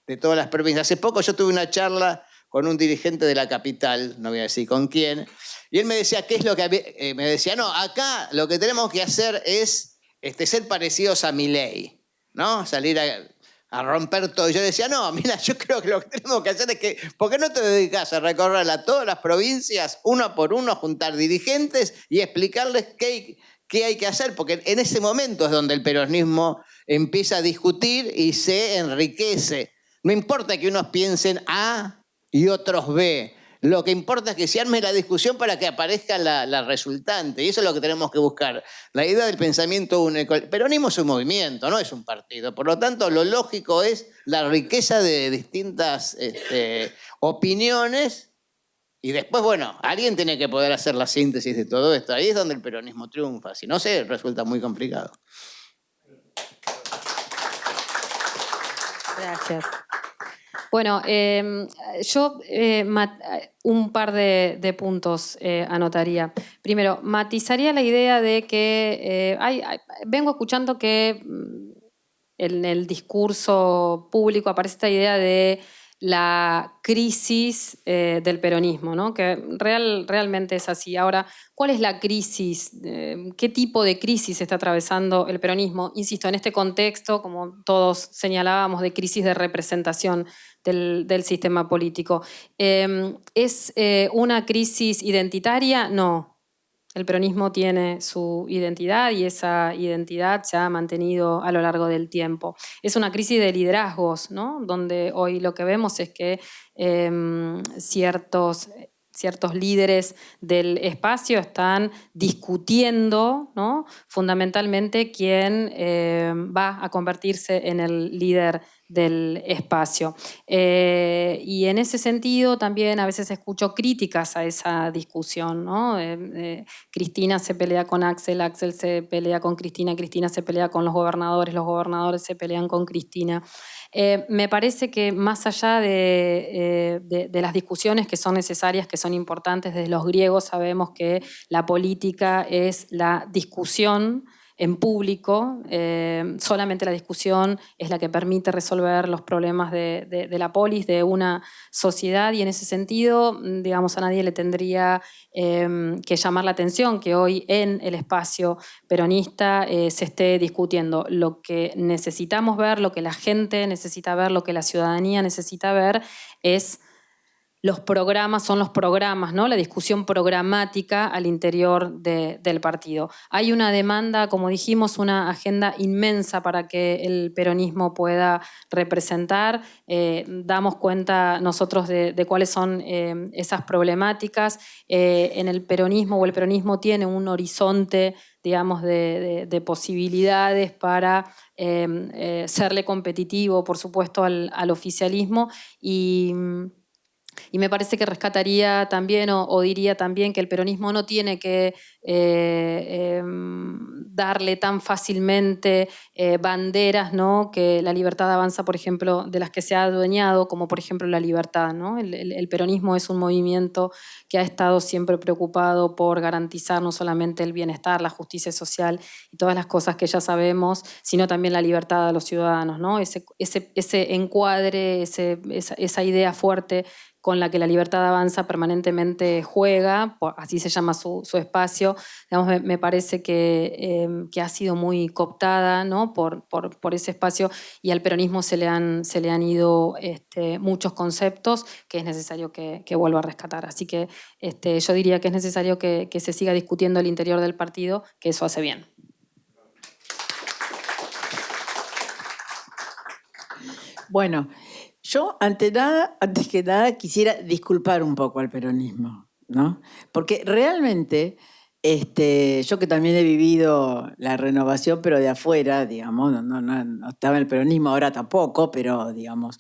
de todas las provincias. Hace poco yo tuve una charla con un dirigente de la capital, no voy a decir con quién, y él me decía, ¿qué es lo que me decía? No, acá lo que tenemos que hacer es ser parecidos a Milei, ¿no? Salir a romper todo. Y yo decía, no, mira, yo creo que lo que tenemos que hacer es que, ¿por qué no te dedicas a recorrer a todas las provincias, uno por uno, juntar dirigentes y explicarles qué hay que hacer? Porque en ese momento es donde el peronismo empieza a discutir y se enriquece. No importa que unos piensen A y otros B. Lo que importa es que se arme la discusión para que aparezca la resultante. Y eso es lo que tenemos que buscar. La idea del pensamiento único. El peronismo es un movimiento, no es un partido. Por lo tanto, lo lógico es la riqueza de distintas opiniones. Y después, bueno, alguien tiene que poder hacer la síntesis de todo esto. Ahí es donde el peronismo triunfa. Si no, resulta muy complicado. Gracias. Bueno, yo un par de puntos anotaría. Primero, matizaría la idea de que vengo escuchando que en el discurso público aparece esta idea de la crisis del peronismo, ¿no? Que realmente es así. Ahora, ¿cuál es la crisis? ¿Qué tipo de crisis está atravesando el peronismo? Insisto, en este contexto, como todos señalábamos, de crisis de representación del sistema político. ¿Es una crisis identitaria? No. El peronismo tiene su identidad y esa identidad se ha mantenido a lo largo del tiempo. Es una crisis de liderazgos, ¿no? Donde hoy lo que vemos es que ciertos líderes del espacio están discutiendo, ¿no?, fundamentalmente quién va a convertirse en el líder del espacio. Y en ese sentido también a veces escucho críticas a esa discusión, ¿no? Cristina se pelea con Axel, Axel se pelea con Cristina, Cristina se pelea con los gobernadores se pelean con Cristina. Me parece que más allá de las discusiones que son necesarias, que son importantes, desde los griegos sabemos que la política es la discusión en público, solamente la discusión es la que permite resolver los problemas de la polis, de una sociedad, y en ese sentido, digamos, a nadie le tendría que llamar la atención que hoy en el espacio peronista se esté discutiendo. Lo que necesitamos ver, lo que la gente necesita ver, lo que la ciudadanía necesita ver es los programas, son los programas, ¿no? La discusión programática al interior del partido. Hay una demanda, como dijimos, una agenda inmensa para que el peronismo pueda representar. Damos cuenta nosotros de cuáles son esas problemáticas. En el peronismo, o el peronismo tiene un horizonte, digamos, de posibilidades para serle competitivo, por supuesto, al oficialismo, y me parece que rescataría también o diría también que el peronismo no tiene que darle tan fácilmente banderas, ¿no?, que la libertad avanza, por ejemplo, de las que se ha adueñado, como por ejemplo la libertad, ¿no? El peronismo es un movimiento que ha estado siempre preocupado por garantizar no solamente el bienestar, la justicia social y todas las cosas que ya sabemos, sino también la libertad de los ciudadanos, ¿no? Ese encuadre, esa idea fuerte con la que la libertad avanza permanentemente juega, así se llama su espacio, digamos, me parece que ha sido muy cooptada, ¿no?, por ese espacio, y al peronismo se le han ido muchos conceptos que es necesario que vuelva a rescatar. Así que yo diría que es necesario que se siga discutiendo el interior del partido, que eso hace bien. Bueno, yo antes que nada quisiera disculpar un poco al peronismo, ¿no? Porque realmente, yo que también he vivido la renovación, pero de afuera, digamos, no estaba en el peronismo, ahora tampoco, pero digamos,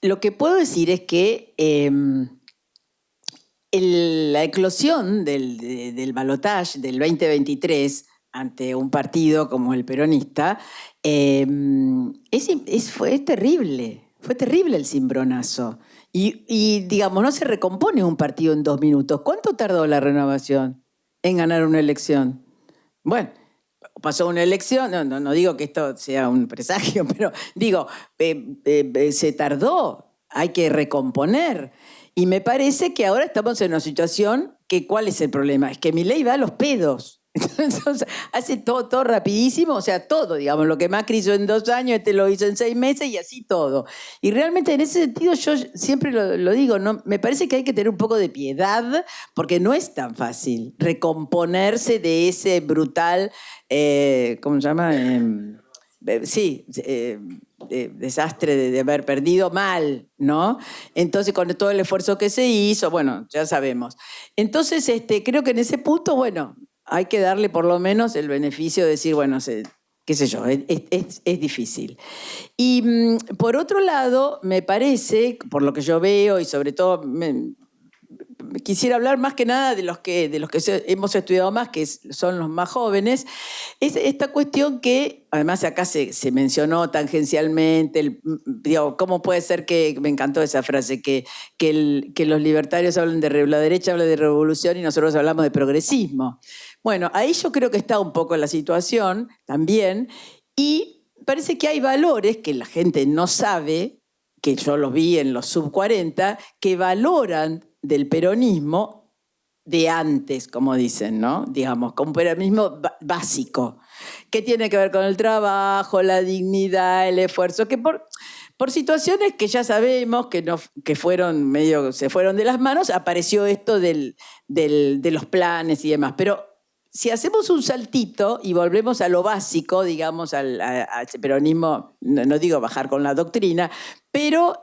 lo que puedo decir es que la eclosión del balotaje del 2023 ante un partido como el peronista, fue terrible el cimbronazo. Y, digamos, no se recompone un partido en 2 minutos. ¿Cuánto tardó la Renovación en ganar una elección? Bueno, pasó una elección, no digo que esto sea un presagio, pero digo, se tardó, hay que recomponer. Y me parece que ahora estamos en una situación que, ¿cuál es el problema? Es que Milei va a los pedos. Entonces, hace todo rapidísimo, o sea, todo, digamos, lo que Macri hizo en 2 años, lo hizo en 6 meses y así todo. Y realmente en ese sentido yo siempre lo digo, ¿no? Me parece que hay que tener un poco de piedad, porque no es tan fácil recomponerse de ese brutal, ¿cómo se llama? Desastre de haber perdido mal, ¿no? Entonces, con todo el esfuerzo que se hizo, bueno, ya sabemos. Entonces, creo que en ese punto, bueno, hay que darle por lo menos el beneficio de decir, bueno, qué sé yo, es difícil. Y por otro lado, me parece, por lo que yo veo y sobre todo quisiera hablar más que nada de los que hemos estudiado más, que son los más jóvenes, es esta cuestión que, además acá se mencionó tangencialmente, digo, ¿cómo puede ser que, me encantó esa frase, que los libertarios hablan la derecha habla de revolución y nosotros hablamos de progresismo? Bueno, ahí yo creo que está un poco la situación también, y parece que hay valores que la gente no sabe, que yo los vi en los sub-40, que valoran del peronismo de antes, como dicen, ¿no? Digamos, con un peronismo básico, que tiene que ver con el trabajo, la dignidad, el esfuerzo, que por situaciones que ya sabemos que fueron medio, se fueron de las manos, apareció esto de los planes y demás. Pero si hacemos un saltito y volvemos a lo básico, digamos, al peronismo, no digo bajar con la doctrina, pero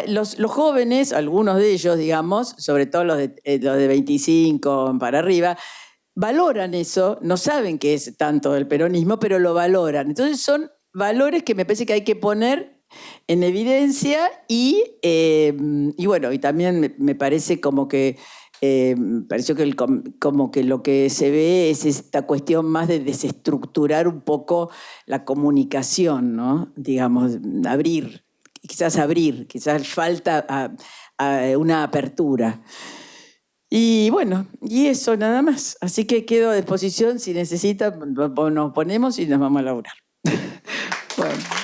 los jóvenes, algunos de ellos, digamos, sobre todo los de 25 para arriba, valoran eso, no saben qué es tanto el peronismo, pero lo valoran. Entonces son valores que me parece que hay que poner en evidencia y bueno, y también me parece como que pareció que como que lo que se ve es esta cuestión más de desestructurar un poco la comunicación, ¿no? Digamos, quizás falta una apertura. Y bueno, y eso nada más. Así que quedo a disposición, si necesitan, nos ponemos y nos vamos a laburar. Bueno.